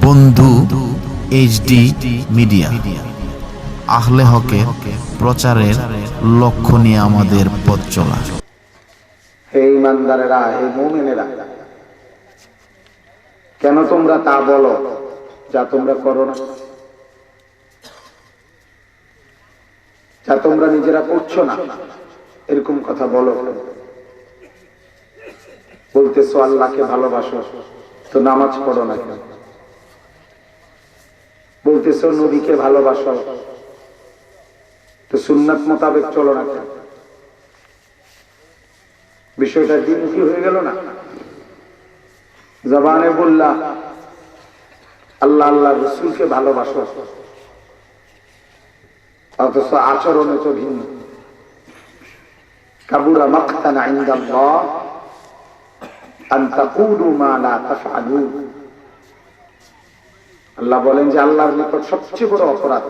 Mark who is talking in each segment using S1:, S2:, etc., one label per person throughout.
S1: বন্ধু HD media আহলে হকের প্রচারের লক্ষ্য নিয়ে আমাদের পথ চলা।
S2: হে ইমানদারেরা, হে মুমিনেরা, কেন তোমরা তা বলো যা তোমরা করো না, যা তোমরা নিজেরা করছো না? এরকম কথা বলো। বলতেছো আল্লাহকে ভালোবাসো, তো নামাজ পড়ো না কেন? বলতেছো নবীকে ভালোবাসো, তো সুন্নাত মোতাবেক চলো না কেন? বিষয়টা দ্বিমুখী হয়ে গেল না? জবানে বললা আল্লাহ আল্লাহ রসুলকে ভালোবাসো, অথচ আচরণে তো ভিন্ন। কাবুরা মাকতান ইনদাল্লাহ আন তাকুলু মা লা তাফআলুন। আল্লাহ বলেন যে আল্লাহর নিকট সবচেয়ে বড় অপরাধ,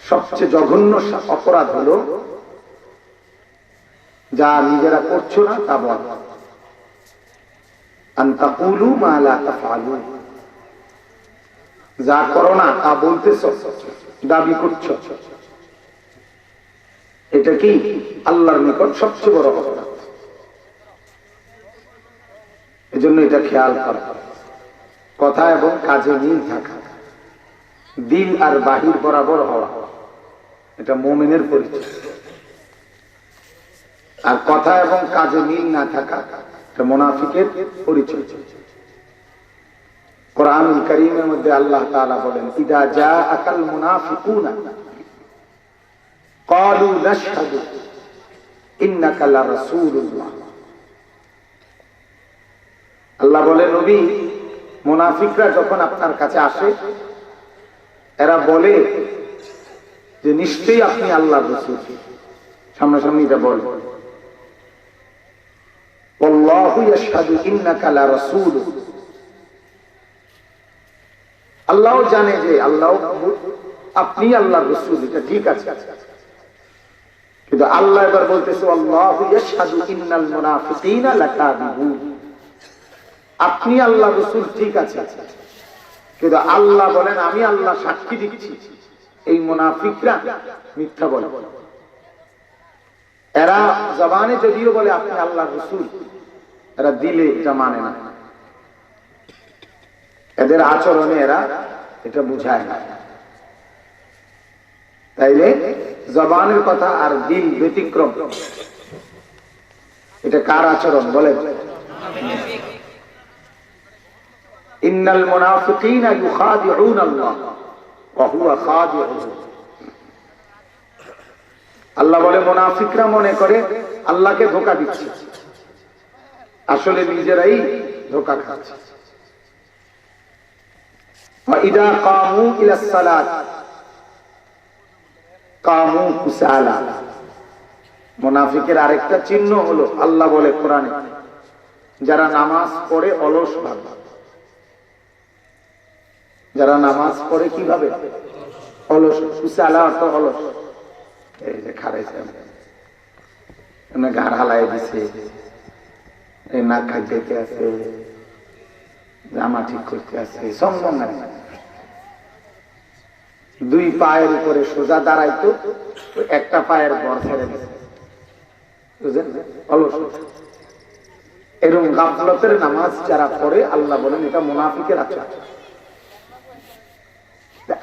S2: সবচেয়ে জঘন্য অপরাধ হলো যা নিজেরা করছো না তা বল। আন তাকুলু মা লা তাফআলুন, যা করো না তা বলতেছো, দাবি করছো, এটা কি আল্লাহর নিকট সবচেয়ে বড় অপরাধ। এজন্য এটা খেয়াল করা, কথা এবং কাজে মিল থাকা, দিল আর বাহির বরাবর হওয়া, এটা মুমিনের পরিচয়। আর কথা এবং কাজে মিল না থাকা, এটা মুনাফিকের পরিচয়। কোরআনুল কারীমের মধ্যে আল্লাহ তাআলা বলেন, ইদা জাআকাল মুনাফিকুনা ক্বালু নাশহাদু ইন্নাকা লারাসূলুল্লাহ। আল্লাহ বলে, নবী, মুনাফিকরা যখন আপনার কাছে আসে, এরা বলে যে নিশ্চয়ই আপনি আল্লাহর রাসূল। সামনাসামনি এটা বলে, আল্লাহু ইয়াশহাদু ইন্নাকা লারাসূল। আল্লাহ জানে যে আপনি আল্লাহর রাসূল, এটা ঠিক আছে। কিন্তু আল্লাহ এবার বলতেছে, আল্লাহু ইয়াশহাদু ইন্নাল মুনাফিকিনা লাকাযিবুন। আপনি আল্লাহর রাসূল ঠিক আছে, কিন্তু আল্লাহ বলেন আমি আল্লাহ সাক্ষী দিচ্ছি, এই মুনাফিকরা মিথ্যা বলে। এরা জবানে যদিও বলে আপনি আল্লাহর রাসূল, এরা দিলে এটা মানে না। এদের আচরণে এরা এটা বুঝায় না। তাইলে জবানের কথা আর দিল ব্যতিক্রম, এটা কার আচরণ বলেন? ইন্নাল মুনাফিকিনা ইউখাদিউন আল্লাহ ওয়া হুয়া খাদিউহুম। আল্লাহ বলে মুনাফিকরা মনে করে আল্লাহকে ধোঁকা দিচ্ছে, আসলে নিজেরাই ধোঁকা খাচ্ছে। ওয়া ইদা কামু ইলাস সালাত কামু কুসালা। মুনাফিকের আরেকটা চিহ্ন হলো, আল্লাহ বলে কোরআনে, যারা নামাজ পড়ে অলস ভাবে। যারা নামাজ পড়ে কিভাবে? অলস। কুসালা অর্থ অলস। এই যে খারাইছে, ঘাড় হালাই দিছে, এই নাক খাইতে আছে, জামা ঠিক করতে আছে, সঙ্গ নাই, দুই পায়ের উপরে সোজা দাঁড়াইতো, একটা পায়ের ঘর ছেড়ে দিছে, বুঝলেন? অলস। এরকম গাফলতের নামাজ যারা পড়ে, আল্লাহ বলেন এটা মুনাফিকের আচরণ।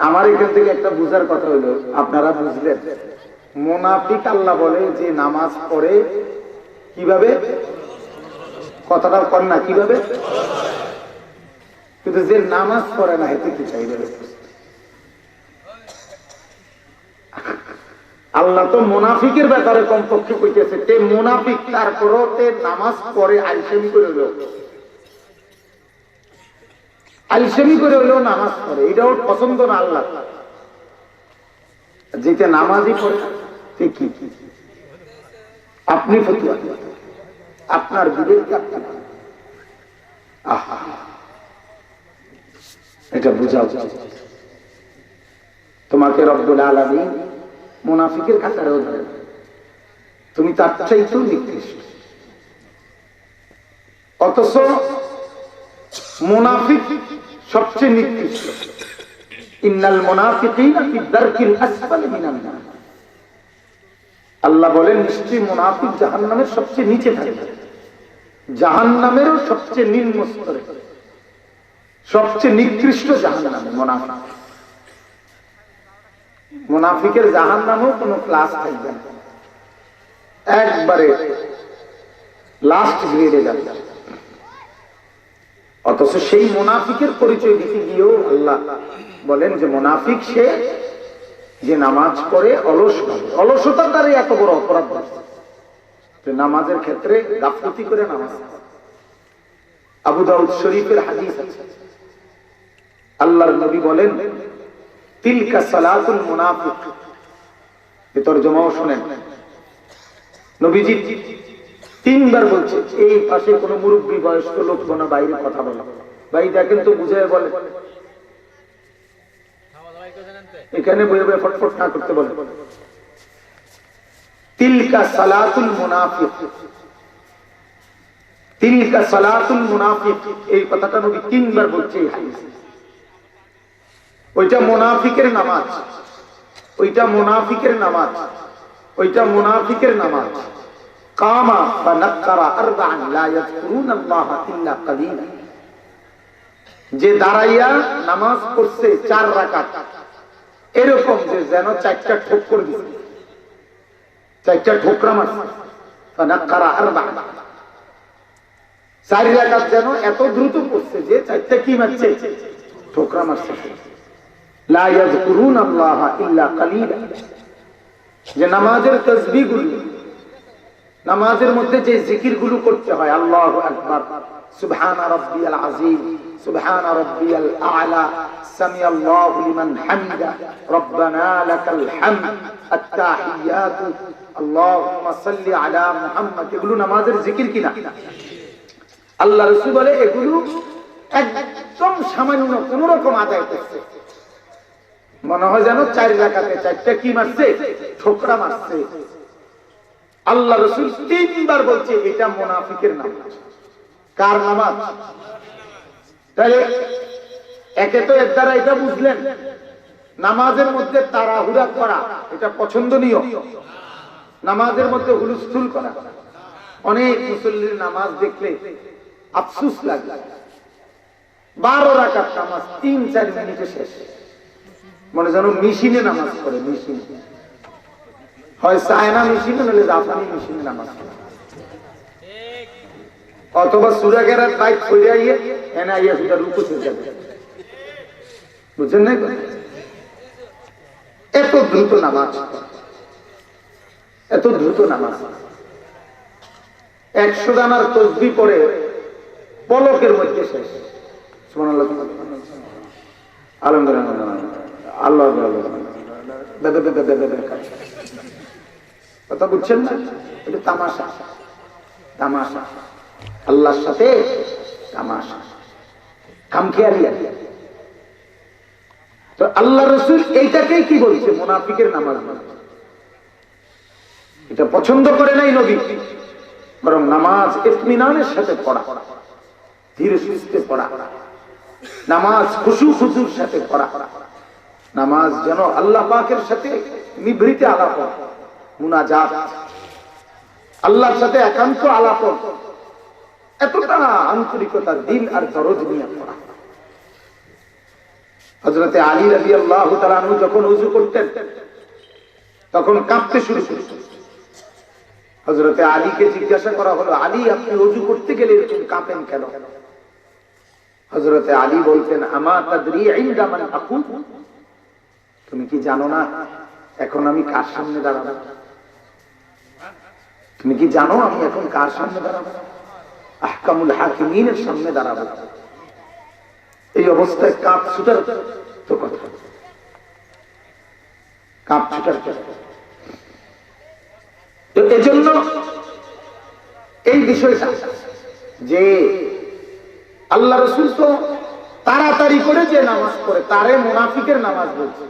S2: আমার এখান থেকে একটা বুঝার কথা হইলো, আপনারা বুঝলেন মুনাফিক আল্লাহ বলে যে নামাজ পড়ে কিভাবে? কথাটা কর না, কিভাবে? কিন্তু যে নামাজ পড়ে না, হেতে কি চাইবে? আল্লাহ তো মুনাফিকের ব্যাপারে কমপক্ষে কইতেছে, তে মুনাফিক তারপরও তে নামাজ পড়ে আলসেমি করে হলো, আলসেমি করে হলেও নামাজ পড়ে, এটা ওর পছন্দ না। আল্লাহ যেটা নামাজই পড়ে কি আপনি ফতুয়া, আপনার বিবেককে আপনি, আহা, এটা বুঝা উচিত। তোমাকে রব্বুল আলামিন মুনাফিকের কাতারেও ধরে, তুমি তার চাইতেও নিকৃষ্ট। অথচ মুনাফিক সবচেয়ে নিকৃষ্ট। ইন্নাল মুনাফিকিনা ফি দারকিল আসফালি মিনান নার। আল্লাহ বলেন নিশ্চয়ই মুনাফিক জাহান্নামের সবচেয়ে নিচে থাকবে, জাহান্নামেরও সবচেয়ে নিম্ন স্তরে, সবচেয়ে নিকৃষ্ট জাহান্নামে মুনাফিক। মুনাফিকের জাহান্নামেও কোনো ক্লাস থাকবে না, একবারে লাস্ট গ্রেডে যাবে। অথচ সেই মুনাফিকের পরিচয় দিতে গিয়েও আল্লাহ বলেন যে মুনাফিক সে যে নামাজ পড়ে অলস ভাবে, অলসতার দ্বারা এত বড় অপরাধ যে নামাজের ক্ষেত্রে গাফলতি করে নামাজ। আবু দাউদ শরীফের হাদিস আছে, আল্লাহর নবী বলেন তিলকা সালাতুল মুনাফিক। এর তরজমাও শুনেন, নবীজি তিনবার বলছে। এই পাশে কোন মুরব্বী বয়স্ক লোক কোন বাইরে কথা বলে, ভাই দেখেন তো বুঝে বলে, এখানে বইয়ে বইয়ে ফটফট না করতে বলে। তিলকা সালাতুল মুনাফিক, তিলকা সালাতুল মুনাফিক, এই কথাটা নবী তিনবার বলছে এই হাদিসে। ওইটা মুনাফিকের নামাজ, ওইটা মুনাফিকের নামাজ, ওইটা মুনাফিকের নামাজ। কামা বা নাক্কারা আরবাআন লা ইয়াযকুরুনাল্লাহা ইল্লা কালিলা। যে দাঁড়াইয়া নামাজ পড়ছে 4 রাকাত, এরকম যে যেন 4টা ঠোক্কর দিছে, 4টা ঠোকরা মারছে। ফানাক্কারা আরবাআন, 4 রাকাত যেন এত দ্রুত পড়ছে যে 4টা কি মারছে, ঠোকরা মারছে। লা ইয়াযকুরুনাল্লাহা ইল্লা কালিলা। যে নামাজের তাসবিহগুলো, নামাজের মধ্যে যে জিকিরগুলো করতে হয়, আল্লাহু আকবার, সুবহান রাব্বিয়াল আযীম, সুবহান রাব্বিয়াল আ'লা, সামিআল্লাহু লিমান হামিদা, রব্বানা লাকাল হামদ, আত-তাহিয়াতু, আল্লাহুম্মা সাল্লি আলা মুহাম্মদ, এগুলো নামাজের জিকির কিনা? আল্লাহ রাসূল বলে এগুলো একদম সামান্য কোন রকম আদায় করছে, মনে হয় যেন 4 রাকাতে 4টা কি মারছে, ঠোকরা মারছে। আল্লাহ রাসূল 3বার বলছে এটা মুনাফিকের নামাজ। কার নামাজ? তাহলে একে তো এর দ্বারা এটা বুঝলেন নামাজের মধ্যে তাড়াহুড়া করা এটা পছন্দনীয়, নামাজের মধ্যে হুলস্থুল করা। অনেক মুসল্লির নামাজ দেখলে আফসোস লাগে, 12 রাকাত নামাজ 3-4 মিনিটে শেষ, মনে যেন মেশিনে নামাজ পড়ে। মেশিনে হয় চায়না মেশিনে, নইলে জাপানি মেশিনে নামাজ পড়ে, অথবা সূরা কেরাত বাইক পড়ে আইয়ে এনে আইয়া সেটা রুকু চলে যাবে। বুঝছেন না? এত দ্রুত নামাজ, এত দ্রুত নামাজ। 100 দানার তসবিহ পড়ে পলকের মধ্যে শেষ। সুবহানাল্লাহ, আলহামদুলিল্লাহ, আল্লাহ কথা বুঝছেন না? এটা তামাশা, তামাশা, আল্লাহর সাথে তামাশা, খামখেয়ালি। তো আল্লাহ রাসূল এইটাকেই কি বলছে? মুনাফিকের নামাজ। এটা পছন্দ করে নাই নবী, বরং নামাজ ইতমিনানের সাথে পড়া, ধীরে সুস্থে পড়া, নামাজ খুশু খুশুর সাথে পড়া, নামাজ যেন আল্লাহ পাকের সাথে নিভৃতে আলাপ, মুনাজাত, আল্লাহর সাথে একান্ত আলাপ, এতটা আন্তরিকতা, দিল আর দরদ নিয়ে পড়া। হযরতে আলী রাদিয়াল্লাহু তাআলা আনহু যখন ওযু করতেন তখন কাঁপতে শুরু করতেন। হযরতে আলীকে জিজ্ঞাসা করা হলো, আলী আপনি ওযু করতে গেলে এরকম কাঁপেন কেন? হযরতে আলী বলতেন, আমা তাদরি ইনদা মান আকুম, তুমি কি জানো না এখন আমি কার সামনে দাঁড়াবো? তুমি কি জানো আমি এখন কার সামনে দাঁড়াবো? আহকামুল হাকিমিনের সামনে দাঁড়াবো। এই অবস্থায় কাঁপ ছুটার তো কথা, কাঁপ ছুটার কথা। তো এজন্য এই বিষয়টা যে আল্লাহ রাসূল তো তাড়াতাড়ি করে যে নামাজ পড়ে তারে মুনাফিকের নামাজ বলছে,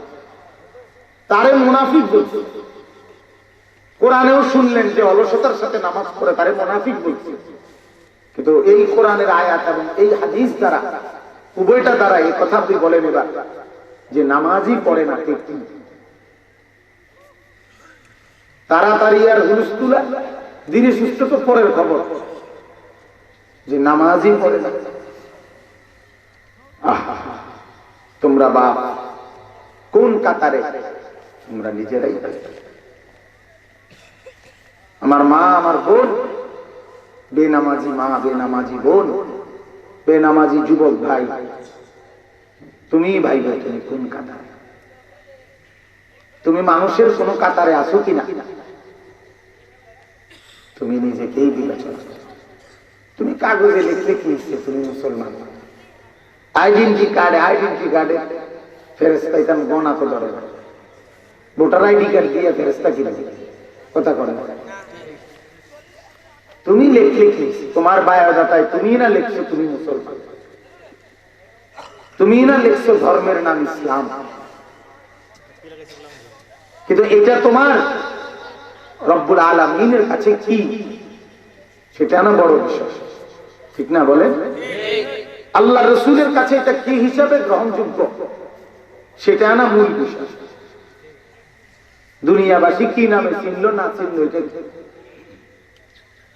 S2: তারে মুনাফিক বলছে। কোরআনেও শুনলেন যে অলসতার সাথে নামাজ পড়ে তারে মুনাফিক বলছে। কিন্তু এই কোরআনের আয়াত এবং এই হাদিস দ্বারা, উভয়টা দ্বারা এই কথা আপনি বলেন এবার যে নামাজই পড়ে না ঠিক কি? তাড়াতাড়ি আর হুলস্থুলা ধীরে সুস্থ তো পরের খবর, যে নামাজই পড়ে না। আহা, তোমরা বাপ কোন কাতারে? তোমরা নিজেরাই। আমার মা, আমার বোন, বেনামাজি মা, বেনামাজি বোন, বেনামাজি যুবক ভাই, তুমি ভাই ভাই, তুমি কোন কাতারে? তুমি মানুষের কোন কাতারে আসো কিনা? তুমি নিজেকেই বিবেচনা করো। তুমি কাগজে লিখলে কি তুমি মুসলমান? আইডেন্টি কার্ডে ফেরেস্তা এটা গণা তো ধরে না। ভোটার আইডি কার্ড দিয়ে ফেরেস্তা কিনে কথা করে না। তুমি লেখলে কি? তোমার বায়োডাটায় তুমি না লিখছো তুমি মুসলমান, তুমি না লিখছো ধর্মের নাম ইসলাম, কিন্তু এটা তোমার রব্বুল আলামিনের কাছে কি সেটা না বড় বিষয়, ঠিক না বলে? আল্লাহ রসুলের কাছে এটা কি হিসাবে গ্রহণযোগ্য সেটা না মূল বিষয়। দুনিয়াবাসী কি নামে চিনল না চিনল এটা।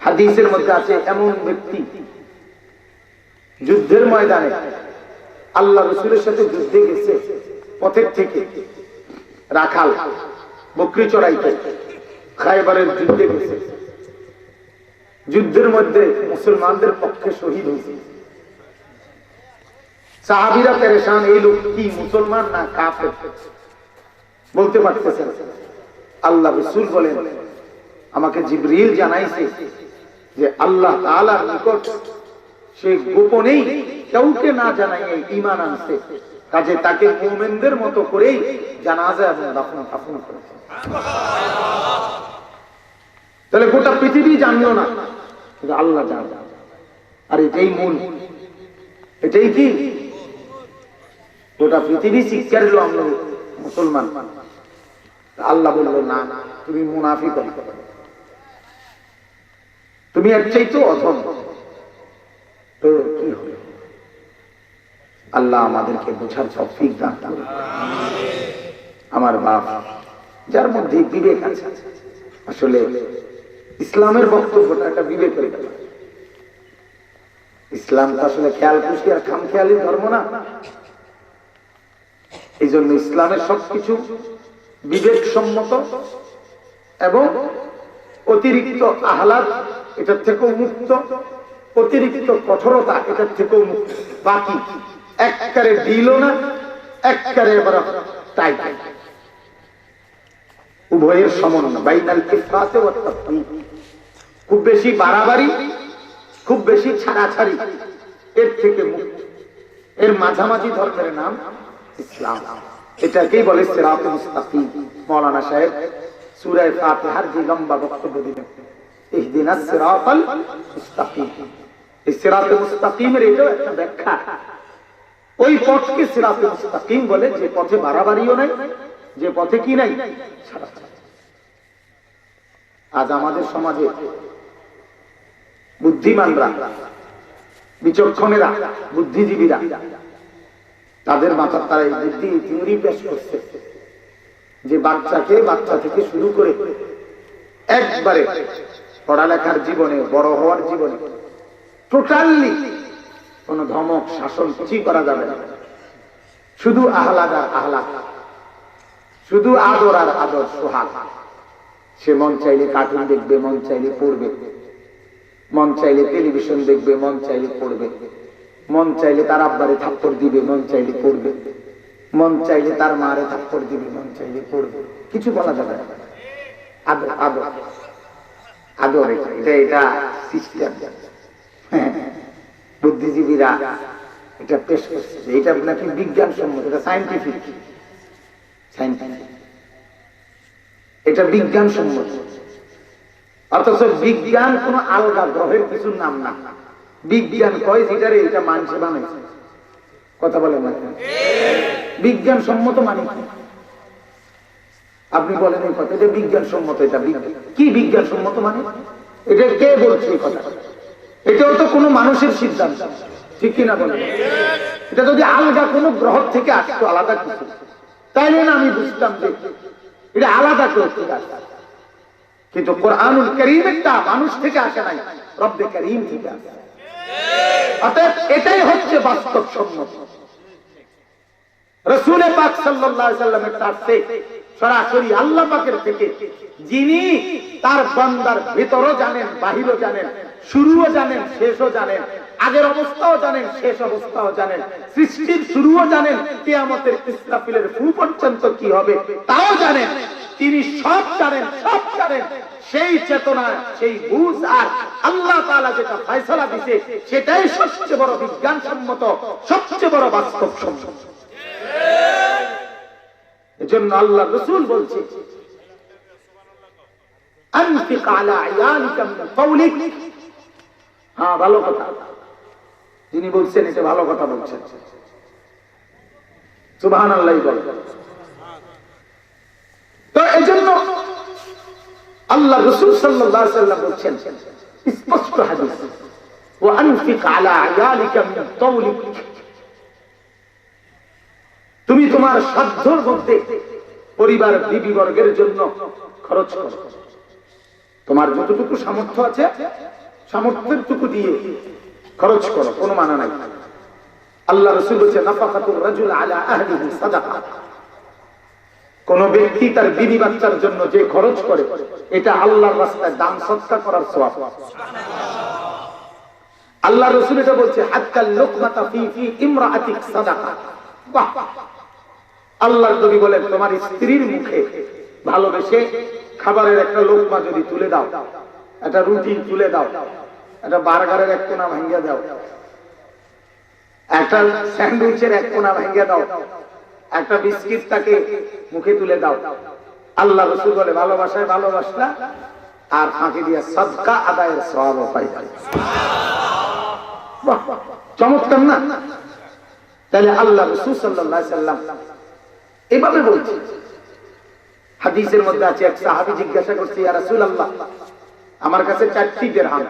S2: হাদিসের মধ্যে আছে এমন ব্যক্তি যুদ্ধের ময়দানে আল্লাহ রসুলের সাথে যুদ্ধে গেছে, পথের থেকে রাখাল বকরি চড়াইতে খায়বারের যুদ্ধে গেছে, যুদ্ধের মধ্যে মুসলমানদের পক্ষে শহীদ হয়েছে। সাহাবীরা পেরেশান, এই লোক কি মুসলমান না কাফের বলতে পারতেছেন। আল্লাহ রাসূল বলেন, আমাকে জিবরিল জানাইছে যে আল্লাহ তাআলার নিকট সে গোপনেই কাউকে না জানাইয়ে ঈমান আনছে, কাজে তাকে মুমিনদের মতো করেই জানাজা এবং দাফন করেছে। তাহলে গোটা পৃথিবী জানিও না, কিন্তু আল্লাহ জানে। আর এটাই মূল, এটাই কি গোটা পৃথিবী শিক্ষা দিল আমরা মুসলমান। আল্লাহ বলল না, তুমি মুনাফিক, তুমি এর চাইতে অধম। তো কি হবে? আল্লাহ আমাদেরকে বোঝার তৌফিক দান করুন। আমার বাপ, যার মধ্যে বিবেক আছে, আসলে ইসলামের বক্তব্যটা একটা বিবেকের ব্যাপার। ইসলাম তো আসলে খেয়াল খুশি আর খামখেয়ালির ধর্ম না। এই জন্য ইসলামের সবকিছু বিবেক সম্মত এবং অতিরিক্ত আহ্লাদ এটার থেকেও মুক্ত, অতিরিক্ত কঠোরতা এটার থেকেও মুক্ত। বাকি একবারে দিল না, একবারে টাইট, উভয়ের সমন্বয়, বাইনাল ইফরাতে ওয়াত তাফরীত। খুব বেশি বাড়াবাড়ি, খুব বেশি ছাড়াছাড়ি, এর থেকে মুক্ত। এর মাঝামাঝি ধর্মের নাম ইসলাম। এটাকেই বলে সিরাতুল মুস্তাকিম। মাওলানা সাহেব সূরা ফাতিহার যে লম্বা বক্তব্য দিলেন, ইহদিনাস সিরাতাল মুস্তাকিম। এই সিরাতুল মুস্তাকিমের এটাও একটা ব্যাখ্যা। ওই পথকে সিরাতুল মুস্তাকিম বলে যে পথে বাড়াবাড়িও নাই, যে পথে কি নাই ছাড়াছাড়ি। আজ আমাদের সমাজে বুদ্ধিমানরা, বিচক্ষণেরা, বুদ্ধিজীবীরা তাদের মাথার তারা এই বুদ্ধি থিওরি পেশ করছে যে বাচ্চা থেকে শুরু করে একবারে পড়ালেখার জীবনে, বড় হওয়ার জীবনে টোটালি কোন ধমক শাসন কিছুই করা যাবে না। শুধু আহ্লাদ আর আহ্লাদ, শুধু আদর আর আদর, সোহাগ। সে মন চাইলে কার্টুন দেখবে, মন চাইলে পড়বে, মন চাইলে টেলিভিশন দেখবে, মন চাইলে পড়বে, মন চাইলে তার আব্বারে থাপ্পড় দিবে, মন চাইলে পড়বে, মন চাইলে তার মারে থাপ্পড় দিবে, মন চাইলে পড়বে। কিছু বলা যাবে না। আদর আদর আদর, এটা সিস্টেম। বুদ্ধিজীবীরা এটা পেশ করছে, এটা নাকি বিজ্ঞানসম্মত, এটা সায়েন্টিফিক। এটা বিজ্ঞানসম্মত। অথচ বিজ্ঞান কোন আলগা গ্রহের কিছু নাম না। বিজ্ঞান কয় যেটারে এটা মানুষে বানাইছে। কথা বলেন না? বিজ্ঞান সম্মত মানে কি? আপনি বলেন এই কথা, এটা বিজ্ঞান সম্মত। এটা কি বিজ্ঞান সম্মত মানে? এটা কে বলছে এই কথা? এটাও তো কোনো মানুষের সিদ্ধান্ত, ঠিক কিনা বলেন? এটা যদি আলাদা কোনো গ্রহ থেকে আসতো, আলাদা কিছু, তাইলে না আমি বুঝতাম যে এটা আলাদা গ্রহ থেকে আসে। কিন্তু কোরআনুল কারীমটা মানুষ থেকে আসে নাই, রব্বে কারীম থেকে আসে। অতএব এটাই হচ্ছে বাস্তবসম্মত। রাসূল পাক সাল্লাল্লাহু আলাইহি ওয়াসাল্লামের কাছে সরাসরি আল্লাহ পাকের থেকে, যিনি তার বান্দার ভিতরও জানেন, বাহিরও জানেন, শুরুও জানেন, শেষও জানেন, আগের অবস্থাও জানেন, শেষ অবস্থাও জানেন, সৃষ্টির শুরুও জানেন, কিয়ামতের ইসরাফিলের ফু পর্যন্ত কি হবে তাও জানেন। তিনি সব জানেন, সব জানেন। সেই চেতনা, সেই বুঝ, আর আল্লাহ তাআলা যেটা ফয়সালা দিতে, সেটাই সবচেয়ে বড় বিজ্ঞানসম্মত, সবচেয়ে বড় বাস্তবসম্মত। এজন্য আল্লাহ রাসূল বলছে, আনফিক আলা আয়ালিকা মিন কওলিক। হ্যাঁ, ভালো কথা যিনি বলছেন, এটা ভালো কথা বলছেন, সুবহানাল্লাহ বলেন। তো এজন্য আল্লাহ রাসূল সাল্লাল্লাহু আলাইহি ওয়াসাল্লাম বলছেন স্পষ্ট হাদিস, ওয়া আনফিক আলা আয়ালিকা মিন কওলিক। তুমি তোমার সাধ্যের মধ্যে পরিবার বিবি বর্গের জন্য খরচ করো। তোমার যতটুকু সামর্থ্য আছে, সামর্থ্যের টুকু দিয়ে খরচ করো, কোনো মানা নাই। আল্লাহ রাসূল বলেছেন, নাফাকাতুর রাজুল আলা আহলিহি সাদাকা। কোন ব্যক্তি তার বিবি বাচ্চার জন্য যে খরচ করে, এটা আল্লাহর রাস্তায় দান সদকা করার সওয়াব। আল্লাহ রাসূল এটা বলছে, হাত্তাল লুকমাতা ফি ইমরাআতিক সাদাকা। বাহ! আল্লাহর নবী বলেন, তোমার স্ত্রীর মুখে ভালোবেসে খাবারের একটা লোকমা যদি তুলে দাও, একটা রুটি তুলে দাও, একটা বার্গারের এক কোনা ভাঙিয়ে দাও, একটা স্যান্ডউইচের এক কোনা ভাঙিয়ে দাও, একটা বিস্কিট তাকে মুখে তুলে দাও, আল্লাহ রাসূল বলে ভালোবাসায় ভালোবাসলা, আর ফাঁকি দিয়ে সাদকা আদায়ের সওয়াবও পাইবা। বাহ, চমৎকার না? তাহলে আল্লাহ রাসূল সাল্লাল্লাহু আলাইহি ওয়াসাল্লাম এভাবে বলছে। হাদিসের মধ্যে আছে, এক সাহাবী জিজ্ঞাসা করছে, ইয়া রাসূলুল্লাহ, আমার কাছে 4টি দিরহাম,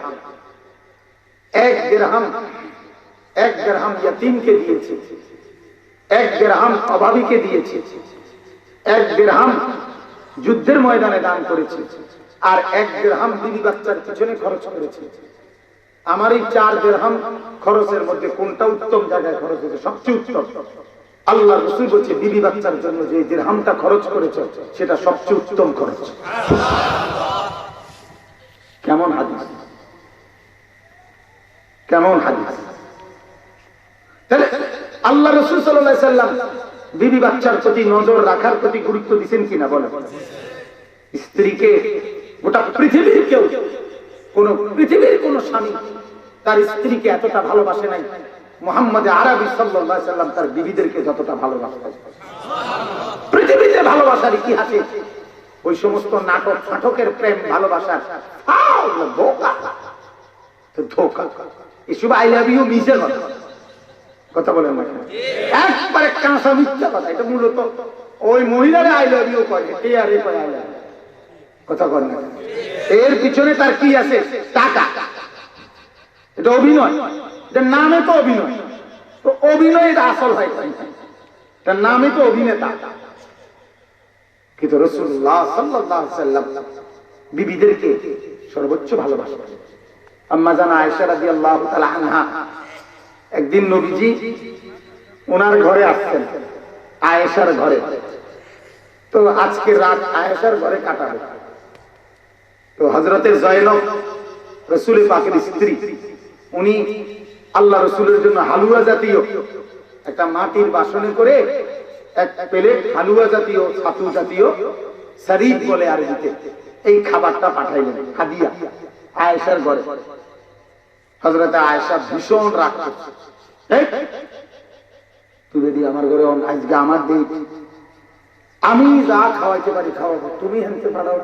S2: এক দিরহাম ইয়তীমকে দিয়েছে, এক দিরহাম অভাবীকে দিয়েছে, এক দিরহাম যুদ্ধের ময়দানে দান করেছে, আর এক দিরহাম বিবি বাচ্চার পিছনে খরচ করেছে। আমার এই 4 দিরহাম খরচের মধ্যে কোনটা উত্তম জায়গায় খরচ হয়েছে? সবচেয়ে উত্তম। আল্লাহ রাসূল বলছে, বিবি বাচ্চার জন্য যে দিরহামটা খরচ করেছে, সেটা সবচেয়ে উত্তম খরচ। কেমন হাদিস, কেমন হাদিস! তাহলে আল্লাহ রাসূল সাল্লাল্লাহু আলাইহি ওয়াসাল্লাম বিবি বাচ্চার প্রতি নজর রাখার প্রতি গুরুত্ব দিবেন কিনা বলেন? স্ত্রীকে গোটা পৃথিবীর কেউ, কোন পৃথিবীর কোন স্বামী তার স্ত্রীকে এতটা ভালোবাসে নাই মুহাম্মদ আরবি সাল্লাল্লাহু আলাইহি ওয়াসাল্লাম তার বিবিদেরকে যতটা ভালোবাসেন। পৃথিবীতে ভালোবাসার ইতিহাসে ওই সমস্ত নাটক নাটকের প্রেম ভালোবাসার ধোঁকা, এসব আই লাভ ইউ মিশে কথা বলেন না, একবারে কাঁচা মিথ্যা কথা। এটা মূলত ওই মহিলারা আই লাভ ইউ করে, টিআরএ করে আই লাভ, কথা বলেন না। এর পিছনে তার কি আছে? টাকা। এটা অভিনয়, এটার নামে তো অভিনয়। তো অভিনয়ের আসল হয়, তার নামে তো অভিনেতা। কিন্তু রাসূলুল্লাহ সাল্লাল্লাহু আলাইহি ওয়াসাল্লাম বিবিদেরকে সর্বোচ্চ ভালোবাসেন। আম্মা জান আয়েশা রাদিয়াল্লাহু তাআলা আনহা একদিন নবীজি ওনার ঘরে আসছেন, আয়েশার ঘরে। তো আজকে রাত আয়েশার ঘরে কাটাবে। তো হযরতে জয়নব রাসূল পাকের স্ত্রী, উনি আল্লাহ রাসূলের জন্য হালুয়া জাতীয় একটা মাটির বাসনে করে এক প্লেট হালুয়া জাতীয়, ছাতু জাতীয়, শরীফ বলে আরবিতে, এই খাবারটা পাঠাইলেন হাদিয়া আয়েশার ঘরে। হযরতে আয়েশা ভীষণ রাগ করছে, তুমি দি আমার ঘরে আজকে আমার দিন, আমি যা খাওয়াইতে পারি খাওয়াবো, তুমি হেনতে পারাও,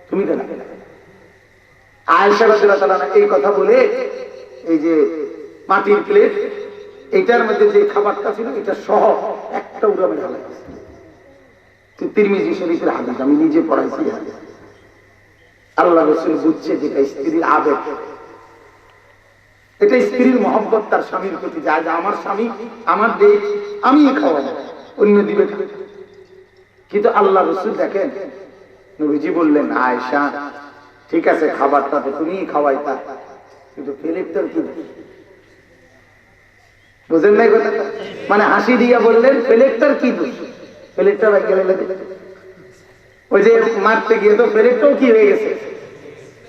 S2: তুমি দেনা। আয়েশা রাদিয়াল্লাহু তাআলা এই কথা বলে এই যে মাটির প্লেট, এটার মধ্যে যে খাবারটা ছিল এটা সহ একটা উড়ামে ঢালাই। তিরমিজি শরীফের হাদিস, আমি নিজে পড়াইছি হাদিস। আল্লাহ রাসূল বুঝছে যেটা স্ত্রীর আবেগ, এটা স্ত্রীর মহব্বত তার স্বামীর প্রতি, যায় যে আমার স্বামী আমার দেখ আমি খাওয়াবো, অন্য দিবে না। কিন্তু আল্লাহ রাসূল দেখেন, নবীজি বললেন আয়েশা ঠিক আছে খাবারটা তো তুমিই খাওয়াইতা, কিন্তু প্লেটটার কি দোষ? বুঝেন নাই কথা? মানে হাসি দিয়া বললেন প্লেটটার কি দোষ? প্লেটটা গেলে ওই যে মারতে গিয়ে তো প্লেটটাও কি হয়ে গেছে,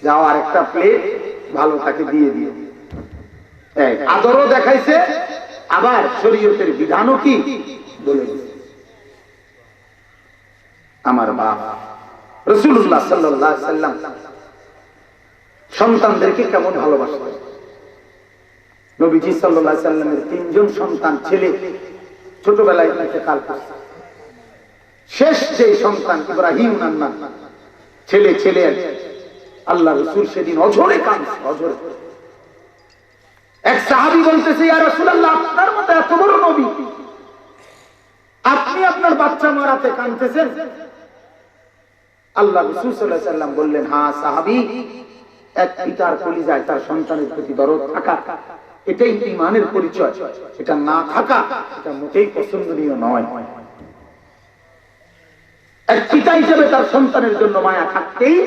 S2: যাও আরেকটা প্লেট ভালো তাকে দিয়ে দিয়ে আদরও দেখাইছে, আবার শরীয়তের বিধানও কি বলে দিয়েছে। আমার বাপ রাসূলুল্লাহ সাল্লাল্লাহু আলাইহি সাল্লাম সন্তানদেরকে কেমন ভালোবাসতেন। নবীজি সাল্লাল্লাহু আলাইহি সাল্লামের 3 জন সন্তান ছেলে ছোটবেলায় ইন্তেকাল করেছে। শেষ যে সন্তান ইব্রাহিম নাম ছেলে ছেলে আল্লাহ রাসূল সেদিন অঝরে কাঁদছে, অঝরে। এক সাহাবী বলতেছে ইয়া রাসূলুল্লাহ আপনার মতো এত বড় নবী আপনি আপনার বাচ্চা মারাতে কাঁদতেছেন? আল্লাহ রাসূল সাল্লাল্লাহু আলাইহি সাল্লাম বললেন হ্যাঁ সাহাবী, এক পিতার কলিজায় তার সন্তানের প্রতি দরদ থাকা এটাই ঈমানের পরিচয়, এটা না থাকা এটা মোটেই পছন্দনীয় নয়। এক পিতা হিসেবে তার সন্তানের জন্য মায়া থাকতেই।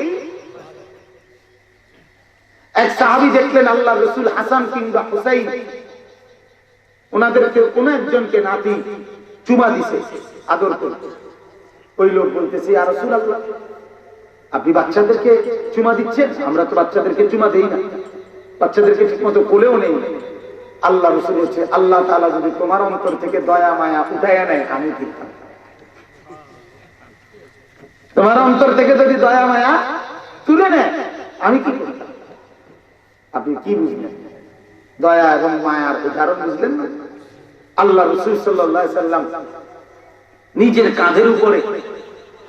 S2: এক সাহাবী দেখলেন আল্লাহ রাসূল হাসান কিংবা হুসাইন ওনাদেরকে কোন একজনকে নাতি চুমা দিছে আদর করে। ওই লোক বলতেছে ইয়া রাসূলুল্লাহ আপনি বাচ্চাদেরকে চুমা দিচ্ছেন? আমরা তো বাচ্চাদেরকে চুমা দেই না, বাচ্চাদেরকে ঠিকমতো কোলেও নেই। আল্লাহ রাসূল বলছে আল্লাহ তাআলা যদি তোমার অন্তর থেকে দয়া মায়া উঠাইয়া নেয় আমি ঠিক থাকব। তোমার অন্তর থেকে যদি দয়া মায়া তুলে নেয় আমি কি করব? আপনি কি বুঝলেন? দয়া এবং মায়ার উদাহরণ বুঝলেন না? আল্লাহ রাসূল সাল্লাল্লাহু আলাইহি সাল্লাম নিজের কাঁধের উপরে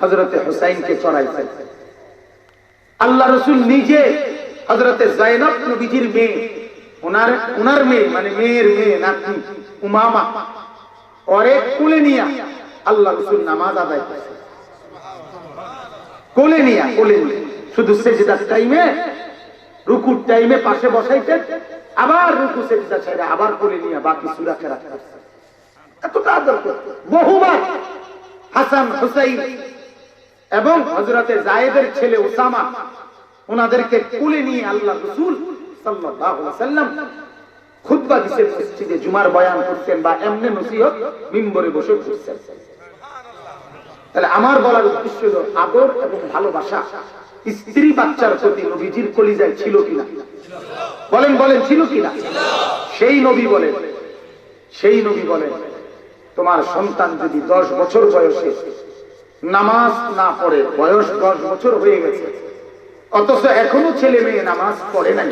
S2: হযরতে হুসাইনকে চড়াইছেন। আল্লাহ রাসূল নিজে হযরতে যায়েনব নবীজির মেয়ে, ওনার মেয়ে মানে মেয়ের মেয়ে নাতনি উমামা ওরে কোলে নিয়া আল্লাহ রাসূল নামাজ আদায় করেছেন। কোলে নিয়া শুধু সেজদার টাইমে রুকুর টাইমে পাশে বসাইতেন, আবার রুকু সেজদা ছেড়ে আবার কোলে নিয়া বাকি সূরা কেরাত করতেন। এতটা আদর করতেন। বহুবার হাসান হুসাইন এবং হযরতে যায়েদের ছেলে উসামা ওনাদেরকে কোলে নিয়ে আল্লাহ রাসূল সাল্লাল্লাহু আলাইহি ওয়াসাল্লাম খুতবা দিতেন, মসজিদে জুমার বয়ান করতেন বা এমনি নসিহত মিম্বরে বসে করতেন। তাহলে আমার বলার উদ্দেশ্য হলো আদর এবং ভালোবাসা স্ত্রী বাচ্চার প্রতি নবীজির কলিজায় ছিল কিনা? বলেন বলেন ছিল কিনা? সেই নবী বলেন তোমার সন্তান যদি 10 বছর বয়সে নামাজ না পড়ে, বয়স 10 বছর হয়ে গেছে অথচ এখনো ছেলে মেয়ে নামাজ পড়ে নাই,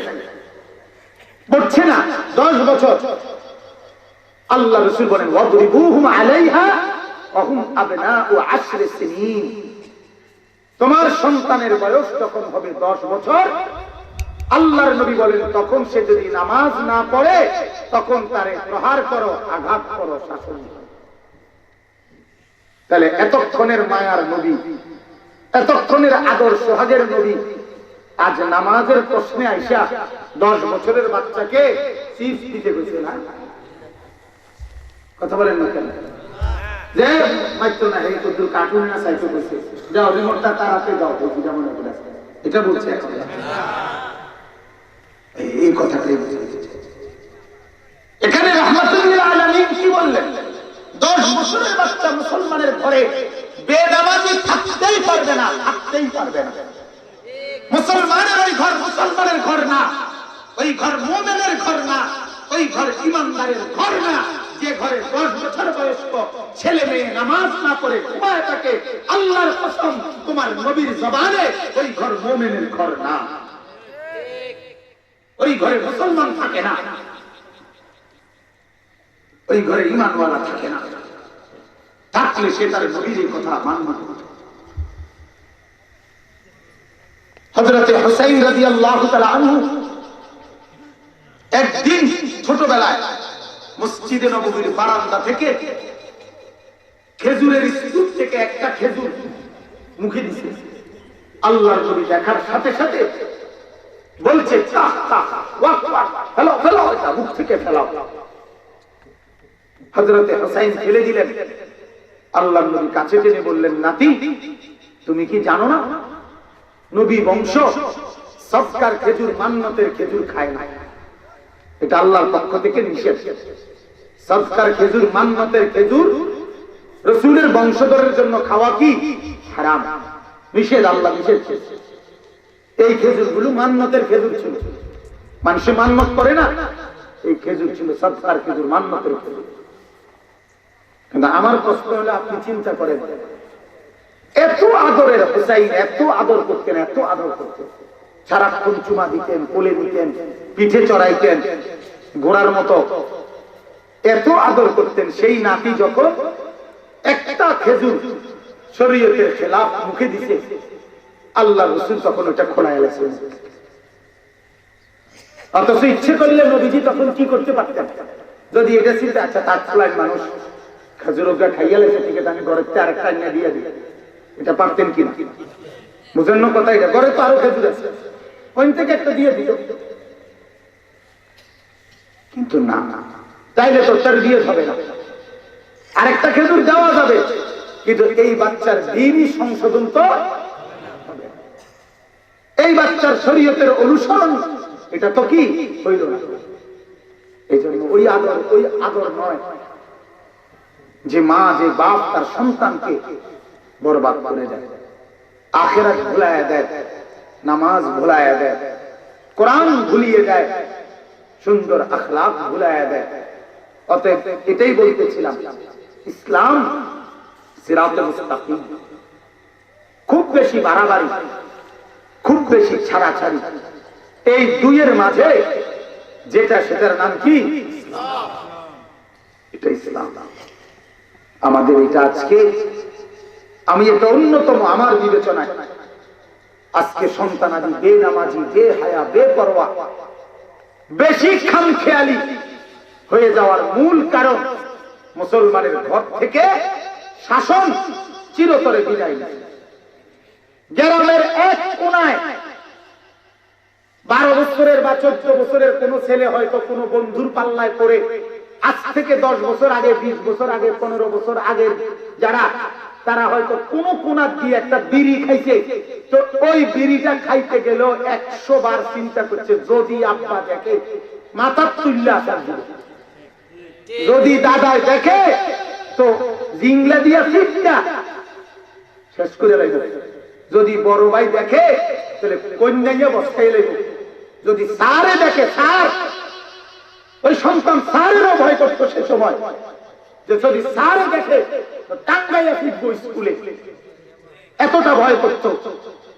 S2: পড়ছে না 10 বছর, আল্লাহ রাসূল বলেন ওয়াদরিবুহুম আলাইহা ওয়া হুম আবনাউ 10 সিনিন। তোমার সন্তানের বয়স যখন হবে 10 বছর, আল্লাহর নবী বলেন তখন সে যদি নামাজ না পড়ে তখন তারে প্রহার করো, আঘাত করো, শাসন করো। তাহলে এতক্ষণের মায়ার নবী, এতক্ষণের আদর সোহাগের নবী আজ নামাজের প্রশ্নে আইসা 10 বছরের বাচ্চাকে চিপস দিতে গেছে না? কথা বলেন না কেন? যে মাইতো না এই তো কার্টুন না সাইতো কইছে যাও রিমোটটা তারাতে দাও বলছি যেমন এটা বলছে এখন এই কথাটাই এখানে রাহমাতুল্লিল আলামিন কি বললেন? 10 বছরের বাচ্চা মুসলমানের ঘরে বেনামাজি থাকতেই পারবে না, থাকতেই পারবে না। মুসলমানের ওই ঘর মুসলমানের ঘর না, ওই ঘর মুমিনের ঘর না, ওই ঘর ঈমানদারের ঘর না। যে ঘরে 10 বছর বয়স্ক ছেলে মেয়ে নামাজ না পড়ে ঘুমায় থাকে, আল্লাহর কসম তোমার নবীর জবানে ওই ঘর মুমিনের ঘর না, ওই ঘরে মুসলমান থাকে না, ওই ঘরে ঈমানওয়ালা থাকে না। থাকলে সে তার নবীর কথা মানবে। হযরতে হুসাইন রাদিয়াল্লাহু তাআলা আনহু একদিন ছোটবেলায় মসজিদে নববীর বারান্দা থেকে খেজুরের স্তূপ থেকে একটা খেজুর মুখে দিছে। আল্লাহর নবী দেখার সাথে সাথে বলছে ফেলো ফেলো, এটা মুখ থেকে ফেলাও। হযরতে হুসাইন ফেলে দিলেন। আল্লাহর নবী কাছে টেনে বললেন, নাতি তুমি কি জানো না নবী বংশ সবকার খেজুর মান্নতের খেজুর খায় না, এটা আল্লাহর পক্ষ থেকে নিষেধ। সবকার খেজুর মান্নতের খেজুর রাসূলের বংশধরের জন্য খাওয়া কি হারাম, নিষেধ, আল্লাহ নিষেধ। এই খেজুরগুলো মান্নতের খেজুর ছিল, মানুষে মান্নত করে না, এই খেজুর ছিল সবকার খেজুর, মান্নতের খেজুর। কিন্তু আমার প্রশ্ন হলো, আপনি চিন্তা করেন, এত আদরের হুসাইন, এত আদর করতেন, এত আদর করতেন, সারাক্ষণ চুমা দিতেন, কোলে দিতেন, পিঠে চড়াইতেন ঘোড়ার মতো, এত আদর করতেন। সেই নাতি যখন একটা খেজুর শরীয়তের খেলাফ মুখে দিছে, আল্লাহ রাসূল তখন ওটা খোলায় গেছেন। অথচ ইচ্ছে করলে নবীজি তখন কি করতে পারতেন, যদি এটা চিন্তা, আচ্ছা তার খোলায় মানুষ খেজুর ওটা খাইয়া লেছে, ঠিক আছে আমি ঘরের আরেকটা এনে দিয়ে দিই, এটা পারতেন কিনা? বুঝেন না কথা? এটা ঘরে তো আরো খেজুর আছে, ওই থেকে একটা দিয়ে দিত। কিন্তু না, তাইলে তো তার দিয়ে হবে না, আরেকটা খেজুর দেওয়া যাবে, কিন্তু এই বাচ্চার দ্বীনই সংশোধন তো হবে, এই বাচ্চার শরীয়তের অনুসরণ এটা তো কি হইল না। এই জন্য ওই আদর নয় যে মা, যে বাপ তার সন্তানকে বরবাদ করে দেয়, আখিরাত ভুলায় দেয়, নামাজ ভুলায় দেয়, কোরআন ভুলিয়ে দেয়, সুন্দর আখলাক ভুলায় দেয়। অতএব এটাই বলতেছিলাম, ইসলাম সিরাতে মুস্তাকিম, খুব বেশি বাড়াবাড়ি, খুব বেশি ছাড়াছাড়ি, এই দুইয়ের মাঝে যেটা, সেটার নাম কি? এটা ইসলাম। আমাদের এটা আজকে, আমি এটা অন্যতম আমার বিবেচনায়, আজকে সন্তানাদি বেনামাজি, বেহায়া, বেপরোয়া, বেশি খামখেয়ালি হয়ে যাওয়ার মূল কারণ মুসলমানের ঘর থেকে শাসন চিরতরে বিদায় নেয়। গ্রামের এক কোনায় 12 বছরের বা 14 বছরের কোন ছেলে হয়তো কোন বন্ধুর পাল্লায় পড়ে, আজ থেকে 10 বছর আগে, 20 বছর আগে, 15 বছর আগের যারা, তারা হয়তো কোন কোনা দিয়ে একটা বিড়ি খাইছে, তো ওই বিড়িটা খাইতে গেল 100 বার চিন্তা করছে, যদি আব্বা দেখে মাথা তুল্লা আসার দিবে, যদি দাদায় দেখে তো জিংলা দিয়া ফিটটা শেষ করে লাগবে, যদি বড় ভাই দেখে তাহলে কন্যাইয়া বস্তাই লাগবে, যদি স্যারে দেখে, স্যার, ওই সন্তান স্যারেরও ভয় করতো সে সময়, যে যদি স্যারে দেখে তো টাঙ্গাইয়া ফিরবো স্কুলে, এতটা ভয় করতো,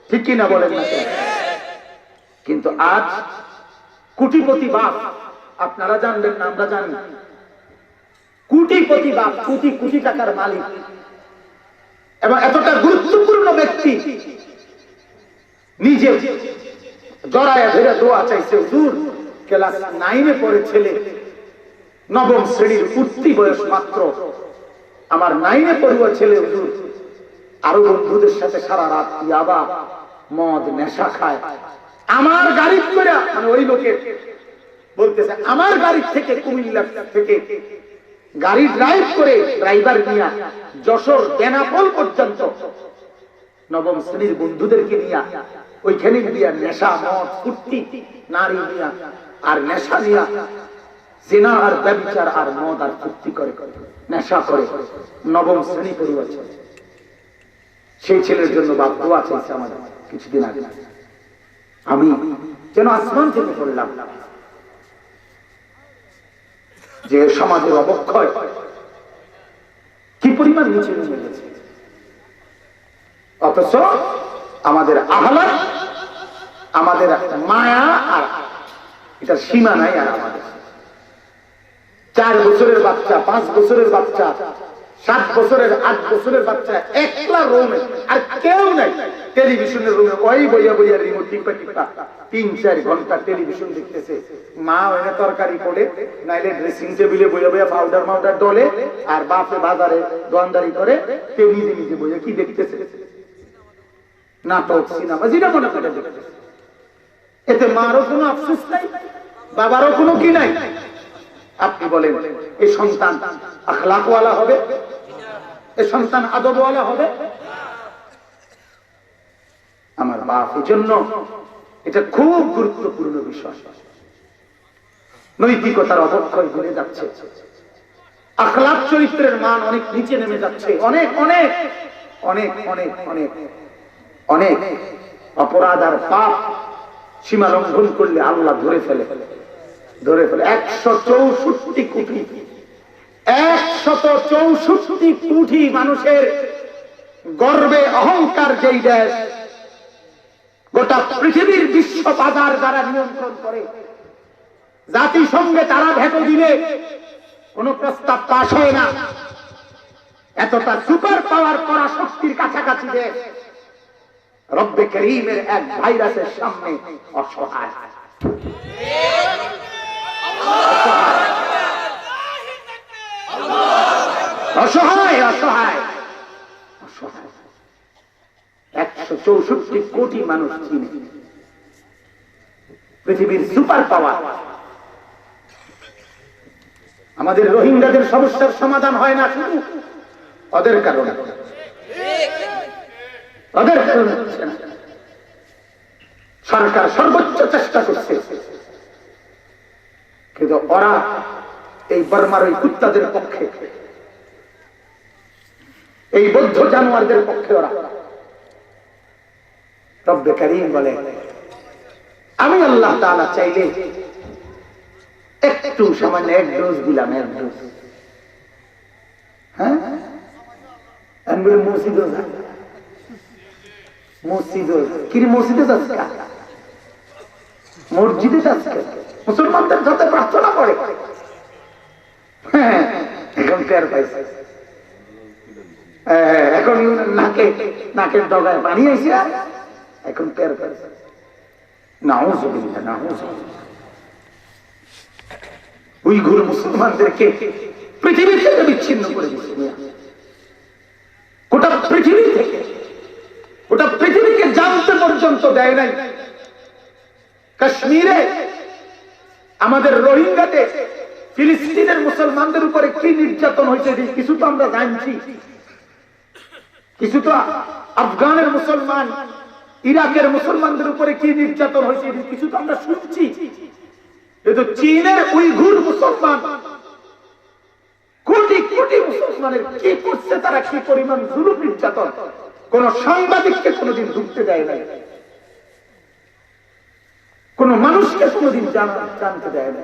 S2: ঠিক কিনা বলেন না? কিন্তু আজ কোটিপতি বাপ, আপনারা জানবেন না, আমরা জানি, কোটিপতি বাপ, কোটি কোটি টাকার মালিক এবং এতটা গুরুত্বপূর্ণ ব্যক্তি, নিজে জড়ায় ধরে দোয়া চাইছে, হুজুর ক্লাস 9-এ পড়ে ছেলে, 9ম শ্রেণীর উঠতি বয়স মাত্র, আমার 9-এ পড়ুয়া ছেলে হুজুর আরো বন্ধুদের সাথে সারা রাত ইয়াবা, মদ, নেশা খায়, আমার গাড়ি করে, মানে ওই লোকে বলতেছে আমার গাড়ি থেকে, কুমিল্লা থেকে গাড়ি ড্রাইভ করে, ড্রাইভার নিয়ে যশোর বেনাপোল পর্যন্ত 9ম শ্রেণীর বন্ধুদেরকে নিয়ে ওইখানে দিয়া নেশা, মদ, ফুর্তি, নারী নিয়া আর নেশা নিয়া জিনা আর ব্যভিচার আর মদ আর ফুর্তি করে, নেশা করে, 9ম শ্রেণী পড়ুয়া ছেলে। সেই ছেলের জন্য বাপ দোয়া চাইছে আমাদের কিছুদিন আগে, আমি যেন আসমান থেকে পড়লাম যে সমাজের অবক্ষয় কি পরিমাণ নিচে নেমে গেছে, অথচ আমাদের আহ্লাদ, আমাদের মায়া আর এটা সীমা নাই। আর আমাদের 4 বছরের বাচ্চা, 5 বছরের বাচ্চা, 7 বছরের, 8 বছরের বাচ্চা একলা রুমে, আর কেউ নাই, টেলিভিশনের রুমে ওই বইয়া বইয়া রিমোট টিপা টিপা 3-4 ঘন্টা টেলিভিশন দেখতেছে। মা ওখানে তরকারি করে, নাইলে ড্রেসিং টেবিলে বইয়া বইয়া পাউডার মাউডার ডলে, আর বাপে বাজারে দোয়ানদারি করে, তে নিজে নিজে বইয়া কি দেখতেছে, নাটক, সিনেমা, যেটা মনে করে দেখতেছে। এতে মারও কোনো আফসোস নাই, বাবারও কোনো কি নাই। আপনি বলেন এই সন্তান আখলাকওয়ালা হবে, এই সন্তান আদবওয়ালা হবে? আমার বাপ, এই জন্য এটা খুব গুরুত্বপূর্ণ বিষয়। নৈতিকতার অবক্ষয় ঘটে যাচ্ছে, আখলাক চরিত্রের মান অনেক নিচে নেমে যাচ্ছে। অনেক অনেক অনেক অনেক অনেক অনেক অপরাধ আর পাপ সীমা লঙ্ঘন করলে আল্লাহ ধরে ফেলে। 164 কোটি 164 কোটি মানুষের গর্বে অহংকার যেই দেশ, গোটা পৃথিবীর বিশ্ব বাজার যারা নিয়ন্ত্রণ করে, জাতিসংঘে তারা ভেটো দিলে কোন প্রস্তাব পাশ হয় না। এতটা সুপার পাওয়ার করা শক্তির কাছাকাছি দেশ রব্বে করিমের এক ভাইরাসের সামনে অসহায়। অসহায় অসহায় অসহায় 164 কোটি মানুষ চিনে পৃথিবীর সুপার পাওয়ার। আমাদের রোহিঙ্গাদের সমস্যার সমাধান হয় না শুধু ওদের কারণে, ওদের কারণে হচ্ছে না। সরকার সর্বোচ্চ চেষ্টা করছে, কিন্তু ওরা এই বর্মার ওই কুত্তাদের পক্ষে, এই বৌদ্ধ জানোয়ারদের পক্ষে ওরা। রব্বে কারীম বলে, আমি আল্লাহ তাআলা চাইলে একটু সামান্য এক ডোজ দিলাম, এক ডোজ। হ্যাঁ, মসজিদে মসজিদে মসজিদে মুসলমানদের সাথে প্রার্থনা করে। হ্যাঁ, এখন টের পাইছে, এখন নাকের ডগায় পানি আইছে, এখন টের পাইছে। নাউযুবিল্লাহ, নাউযুবিল্লাহ। উইঘুর মুসলমানদেরকে পৃথিবী থেকে বিচ্ছিন্ন করে দিচ্ছে। গোটা পৃথিবী থেকে, গোটা পৃথিবীকে জানতে পর্যন্ত দেয় নাই। কাশ্মীরে আমাদের রোহিঙ্গাতে ফিলিস্তিনের মুসলমানদের উপরে কি নির্যাতন হয়েছে কিছু তো আমরা জানছি, কিছু তো আফগানের মুসলমান, ইরাকের মুসলমানদের উপরে কি নির্যাতন হয়েছে কিছু তো আমরা শুনছি। কিন্তু চীনের উইঘুর মুসলমান, কোটি কোটি মুসলমানের কি করছে, তারা কি পরিমাণ জুলুম নির্যাতন, কোন সাংবাদিককে কোনদিন ঢুকতে দেয় নাই, কোন মানুষকে কোনদিন জানতে দেয় না।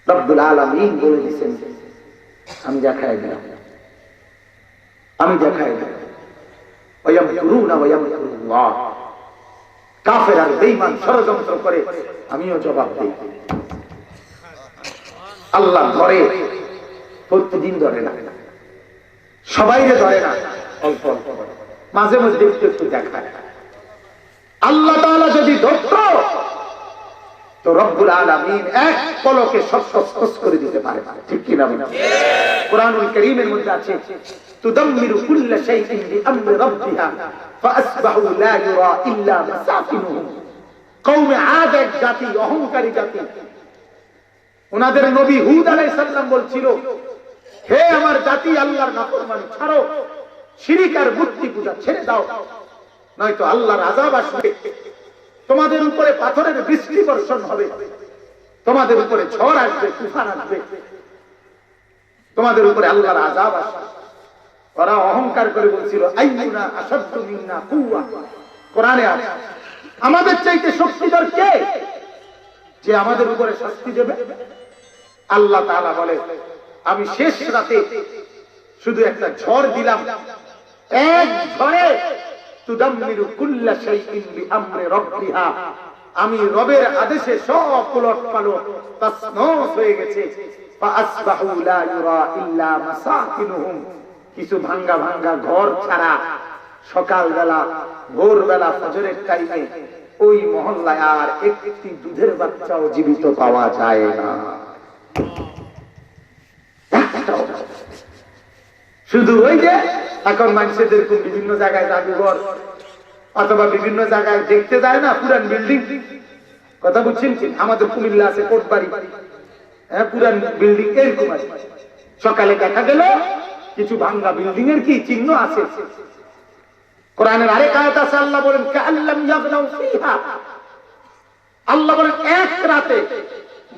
S2: রব্বুল আলামিন বলে দিয়েছেন, আমি দেখাই দিলাম, আমি দেখাই দিলাম। ওয়ায়ামকুরুনা ওয়ায়ামকুরুল্লাহ। কাফের আর বেঈমান ষড়যন্ত্র করে, আমিও জবাব দেই। আল্লাহ ধরে, প্রতিদিন ধরে না, সবাইরে ধরে না, অল্প অল্প ধরে, মাঝে মধ্যে একটু একটু দেখায়। আল্লাহ তাআলা যদি ধরত তো রব্বুল আলামিন এক পলকে সব তছনছ করে দিতে পারে, ঠিক কি না? কোরআনুল কারীমের মধ্যে আছে, তুদাম্মিরু কুল্লা শাইইন বিআমরি রাব্বিহা ফাআসবাহু লা ইউরা ইল্লা মাসাকিনুহুম। কওমে আদ এক জাতি, অহংকারী জাতি। ওনাদের নবী হুদ আলাইহিস সালাম বলছিল, হে আমার জাতি, আল্লাহর নাফরমানি ছাড়ো, শিরক আর মূর্তি পূজা ছেড়ে দাও, নয়তো আল্লাহর আযাব আসবে, তোমাদের উপরে পাথরের বৃষ্টি বর্ষণ হবে, তোমাদের উপরে ঝড় আসবে, তুফান আসবে, তোমাদের উপরে আল্লাহর আযাব আসবে। ওরা অহংকার করে বলছিল, আইয়ুনা আশাদ্দু মিন্না কুওয়া। কোরআনে আছে, আমাদের চাইতে শক্তিধর কে যে আমাদের উপরে শাস্তি দেবে? আল্লাহ তাআলা বলে, আমি শেষ রাতে শুধু একটা ঝড় দিলাম, এক ঝড়ে তুদাম্মিরু কুল্লা শাইইন বিআমরি রাব্বিহা, আমি রবের আদেশে সব উলটপালট তছনছ হয়ে গেছে। ফাআসবাহু লা ইউরা ইল্লা মাসাকিনুহুম, কিছু ভাঙ্গা ভাঙ্গা ঘর ছাড়া সকালবেলা, ভোরবেলা, ফজরের টাইমে ওই মহল্লায় আর একটি দুধের বাচ্চাও জীবিত পাওয়া যায় না। শুধু ওই যে এখন মানুষদের বিভিন্ন জায়গায় জাদুঘর, অথবা বিভিন্ন জায়গায় দেখতে যায় না পুরান বিল্ডিং, কথা বুঝছেন কি? আমাদের কুমিল্লা আছে কোটবাড়ি, হ্যাঁ পুরান বিল্ডিং এরকম আছে। সকালে দেখা গেল কিছু ভাঙ্গা বিল্ডিং এর কি চিহ্ন আছে। কোরআনের আরেক আয়াত আছে, আল্লাহ বলেন কাআল্লাম ইয়াগনাউ ফিহা, আল্লাহ বলেন এক রাতে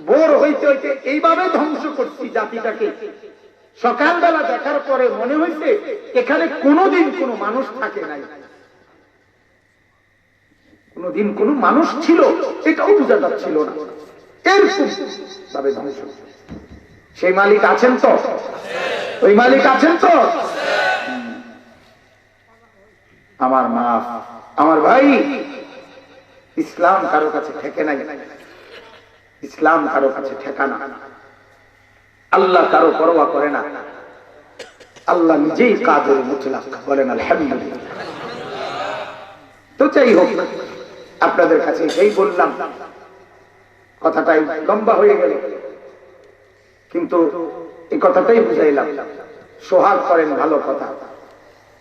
S2: ভোর হইতে হইতে এইভাবে ধ্বংস করছি জাতিটাকে, সকালবেলা দেখার পরে মনে হয়েছে এখানে কোনোদিন কোনো মানুষ থাকে নাই, কোনদিন কোন মানুষ ছিল এটাও বোঝা যাচ্ছিল না, এরকম ভাবে ধ্বংস। সেই মালিক আছেন তো? ওই মালিক আছেন তো? আমার মা, আমার ভাই, ইসলাম কারো কাছে ঠেকে নাই, ইসলাম কারো কাছে ঠেকানা। আল্লাহ কারো পরোয়া করে না, আল্লাহ নিজেই কাদের মুতলাক, বলেন আলহামদুলিল্লাহ। তো যাই হোক, আপনাদের কাছে সেই বললাম, কথাটাই লম্বা হয়ে গেল, কিন্তু এই কথাটাই বুঝাইলাম। সোহাগ করেন ভালো কথা,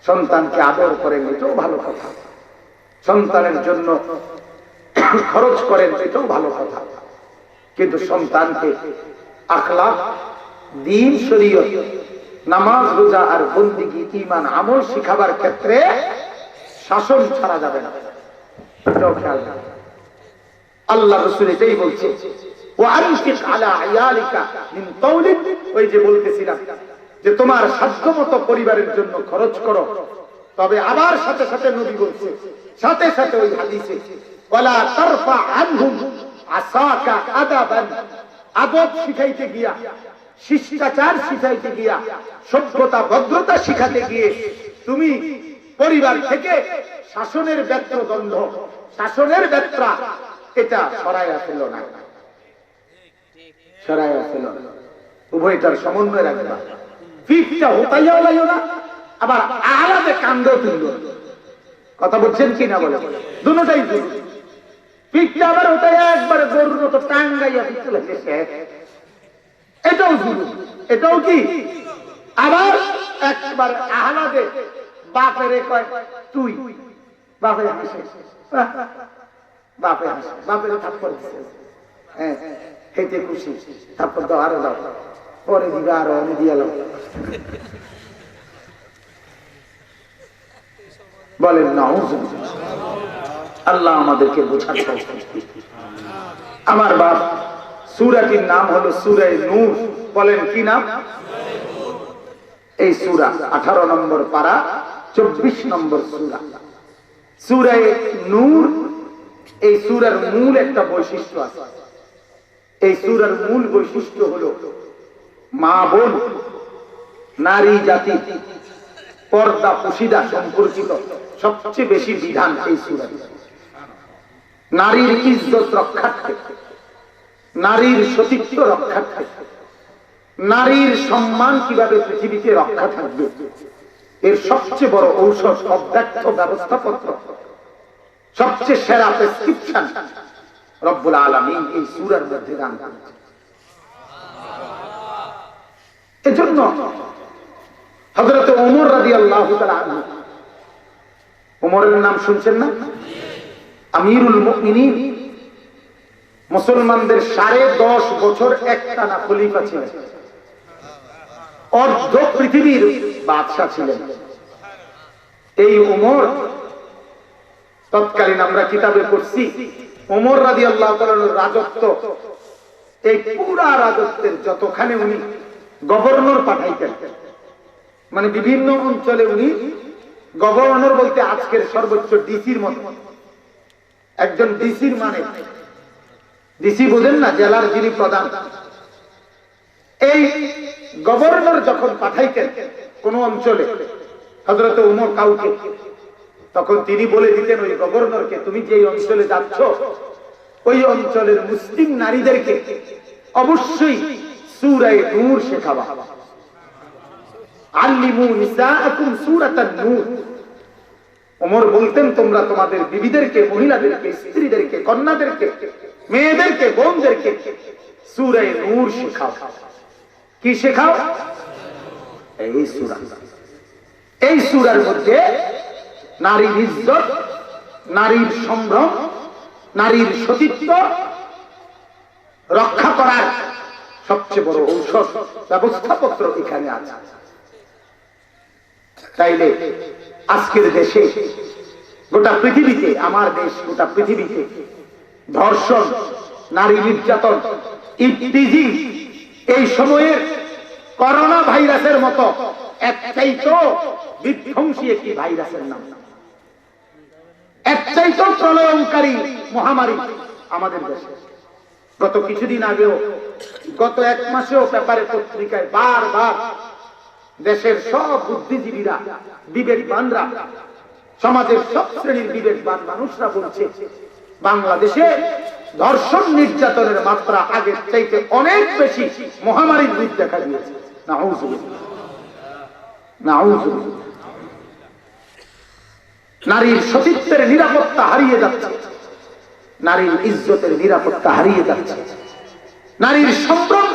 S2: সন্তানকে আদর করেন এটাও ভালো কথা, সন্তানের জন্য খরচ করেন এটাও ভালো কথা, কিন্তু সন্তানকে আখলাক, দ্বীন, শরীয়ত, নামাজ, রোজা আর বন্দেগী, ঈমান, আমল শিখাবার ক্ষেত্রে শাসন ছাড়া যাবে না, এটাও খেয়াল রাখবেন। আল্লাহ রাসূল এটাই বলছে, ওয়ানফিক আলা আয়ালিকা মিন কওলিক, ওই যে বলতেছিলাম যে তোমার সাধ্যমতো পরিবারের জন্য খরচ করো। তবে আবার সাথে সাথে নবী বলছে, সাথে সাথে ওই হাদিসে, ওয়ালা তারফা আনহুম আসাকা আদাবান, আদব শিখাইতে গিয়া, শিষ্টাচার শিখাইতে গিয়া, সভ্যতা ভদ্রতা শিখাতে গিয়ে তুমি পরিবার থেকে শাসনের ব্যত্রদণ্ড, শাসনের ব্যত্রা এটা সরাইয়া ফেল না, সরাইয়া ফেল না। উভয়টার সমন্বয় রাখবা, পিঠটা হোতাইয়াও লাইও না, আবার আলাদা কান্দেও তুলল। কথা বলছেন কিনা বলে? দুটোটাই জরুরি। পিঠটা আবার হোতাইয়া একবারে গরুর মতো টাঙ্গাইয়া পিঠতে লাগছে, এটাও জরুরি। এটাও কি? আবার একবার আহলাদে বাপেরে কয় তুই, বাপে হাসে, বাপে হাসে, বাপেরে থাপ্পড় দিচ্ছে, হ্যাঁ খেতে খুশি, থাপ্পড় দাও, আরো দাও, পরে দিবে, আরো আমি দিয়ে এলাম। বলেন না, আল্লাহ আমাদেরকে বোঝার তৌফিক দিন। আমার বাপ, সূরাটির নাম হলো সূরা নূর। বলেন কি নাম? এই সূরা 18 নম্বর পারা, 24 নম্বর সূরা, সূরা নূর। এই সূরার মূল একটা বৈশিষ্ট্য আছে। এই সূরার মূল বৈশিষ্ট্য হলো মা বোন, নারী জাতি, পর্দা পুশিদা সম্পর্কিত সবচেয়ে বেশি বিধান এই সূরাতে। নারীর ইজ্জত রক্ষার্থে, নারীর সতীত্ব রক্ষার্থে, নারীর সম্মান কিভাবে পৃথিবীতে রক্ষা থাকবে, এর সবচেয়ে বড় ঔষধ, অব্যর্থ ব্যবস্থাপত্র, সবচেয়ে সেরা প্রেসক্রিপশন রব্বুল আলামিন এই সূরার মধ্যে দান করেছেন। এজন্য হযরত ওমর রাদিয়াল্লাহু তাআলা আনহু, ওমরের নাম শুনছেন না? আমিরুল মুমিনিন, মুসলমানদের 10.5 বছর একটানা খলিফা ছিলেন, অর্ধ পৃথিবীর বাদশা ছিলেন। এই ওমর তৎকালীন আমরা কিতাবে পড়ছি, ওমর রাদিয়াল্লাহু তাআলার রাজত্ব, এই পুরা রাজত্বের যতখানে উনি গভর্নর পাঠাইতেন, মানে বিভিন্ন অঞ্চলে উনি গভর্নর বলতে আজকের সর্বোচ্চ ডিসির মতো, একজন ডিসির মানে ডিসি বোঝেন না, জেলার যিনি প্রধান। এই গভর্নর যখন পাঠাইতেন কোন অঞ্চলে হযরত ওমর কাউকে, তখন তিনি বলে দিতেন ওই গভর্নরকে, তুমি যে অঞ্চলে যাচ্ছ ওই অঞ্চলের মুসলিম নারীদেরকে অবশ্যই সূরা নূর শেখাবা। আল্লিমু নিসাআকুম সূরাতান নূর। ওমর বলতেন তোমরা তোমাদের বিবিদেরকে, মহিলাদেরকে, স্ত্রীদেরকে, কন্যাদেরকে, মেয়েদেরকে, বোনদেরকে সূরা নূর শেখাও। কি শেখাও? এই সূরা। এই সূরার মধ্যে নারীর ইজ্জত, নারীর সম্ভ্রম, নারীর সতীত্ব রক্ষা করার সবচেয়ে বড় ঔষধ ব্যবস্থাপত্র এখানে আছে। তাইলে আজকের দেশে, গোটা পৃথিবীতে, আমার দেশ গোটা পৃথিবীতে ধর্ষণ, নারী নির্যাতন, ইফতিজিং এই সময়ের করোনা ভাইরাসের মতো একচাইতো বিধ্বংসী একটি ভাইরাসের নাম, একচাইতো প্রলয়ঙ্কারী মহামারী আমাদের দেশে। গত কিছুদিন আগেও, গত এক মাসেও পেপারে পত্রিকায় বারবার দেশের সব বুদ্ধিজীবীরা, বিবেকবানরা, সমাজের সব শ্রেণীর বিবেকবান মানুষরা বলছে বাংলাদেশে ধর্ষণ নির্যাতনের মাত্রা আগের চাইতে অনেক বেশি মহামারীর রূপ দেখা দিয়েছে। নাউযুবিল্লাহ, নাউযুবিল্লাহ। নারীর সতীত্বের নিরাপত্তা হারিয়ে যাচ্ছে, নারীর ইজ্জতের নিরাপত্তা হারিয়ে যাচ্ছে, নারীর সম্ভ্রম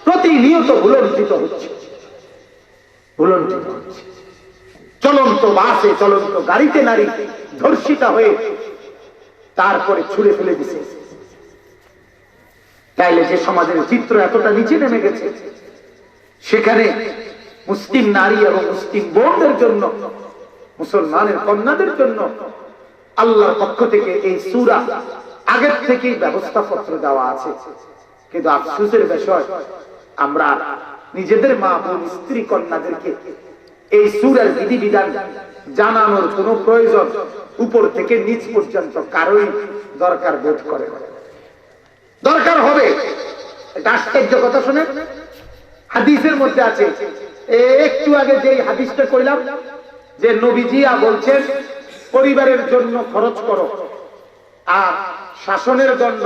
S2: প্রতিনিয়ত ভুলণ্ঠিত হচ্ছে, ভুলণ্ঠিত হচ্ছে। চলন্ত বাসে, চলন্ত গাড়িতে নারী ধর্ষিতা হয়ে তারপরে ছুঁড়ে ফেলে দিছে। তাইলে যে সমাজের চিত্র এতটা নিচে নেমে গেছে, সেখানে মুসলিম নারী এবং মুসলিম বোনদের জন্য, মুসলমানের কন্যাদের জন্য আল্লাহর পক্ষ থেকে এই সূরা আগের থেকেই ব্যবস্থাপত্র দেওয়া আছে। কিন্তু আফসোসের বিষয়, আমরা নিজেদের মা বোন, স্ত্রী, কন্যাদেরকে এই সূরার বিধিবিধান জানানোর কোন প্রয়োজন উপর থেকে নিচ পর্যন্ত কারোই দরকার বোধ করে না। দরকার হবে। এটা আশ্চর্য কথা শুনে, হাদিসের মধ্যে আছে, একটু আগে যে হাদিসটা কইলাম যে নবীজিয়া বলছেন পরিবারের জন্য খরচ করো আর শাসনের দণ্ড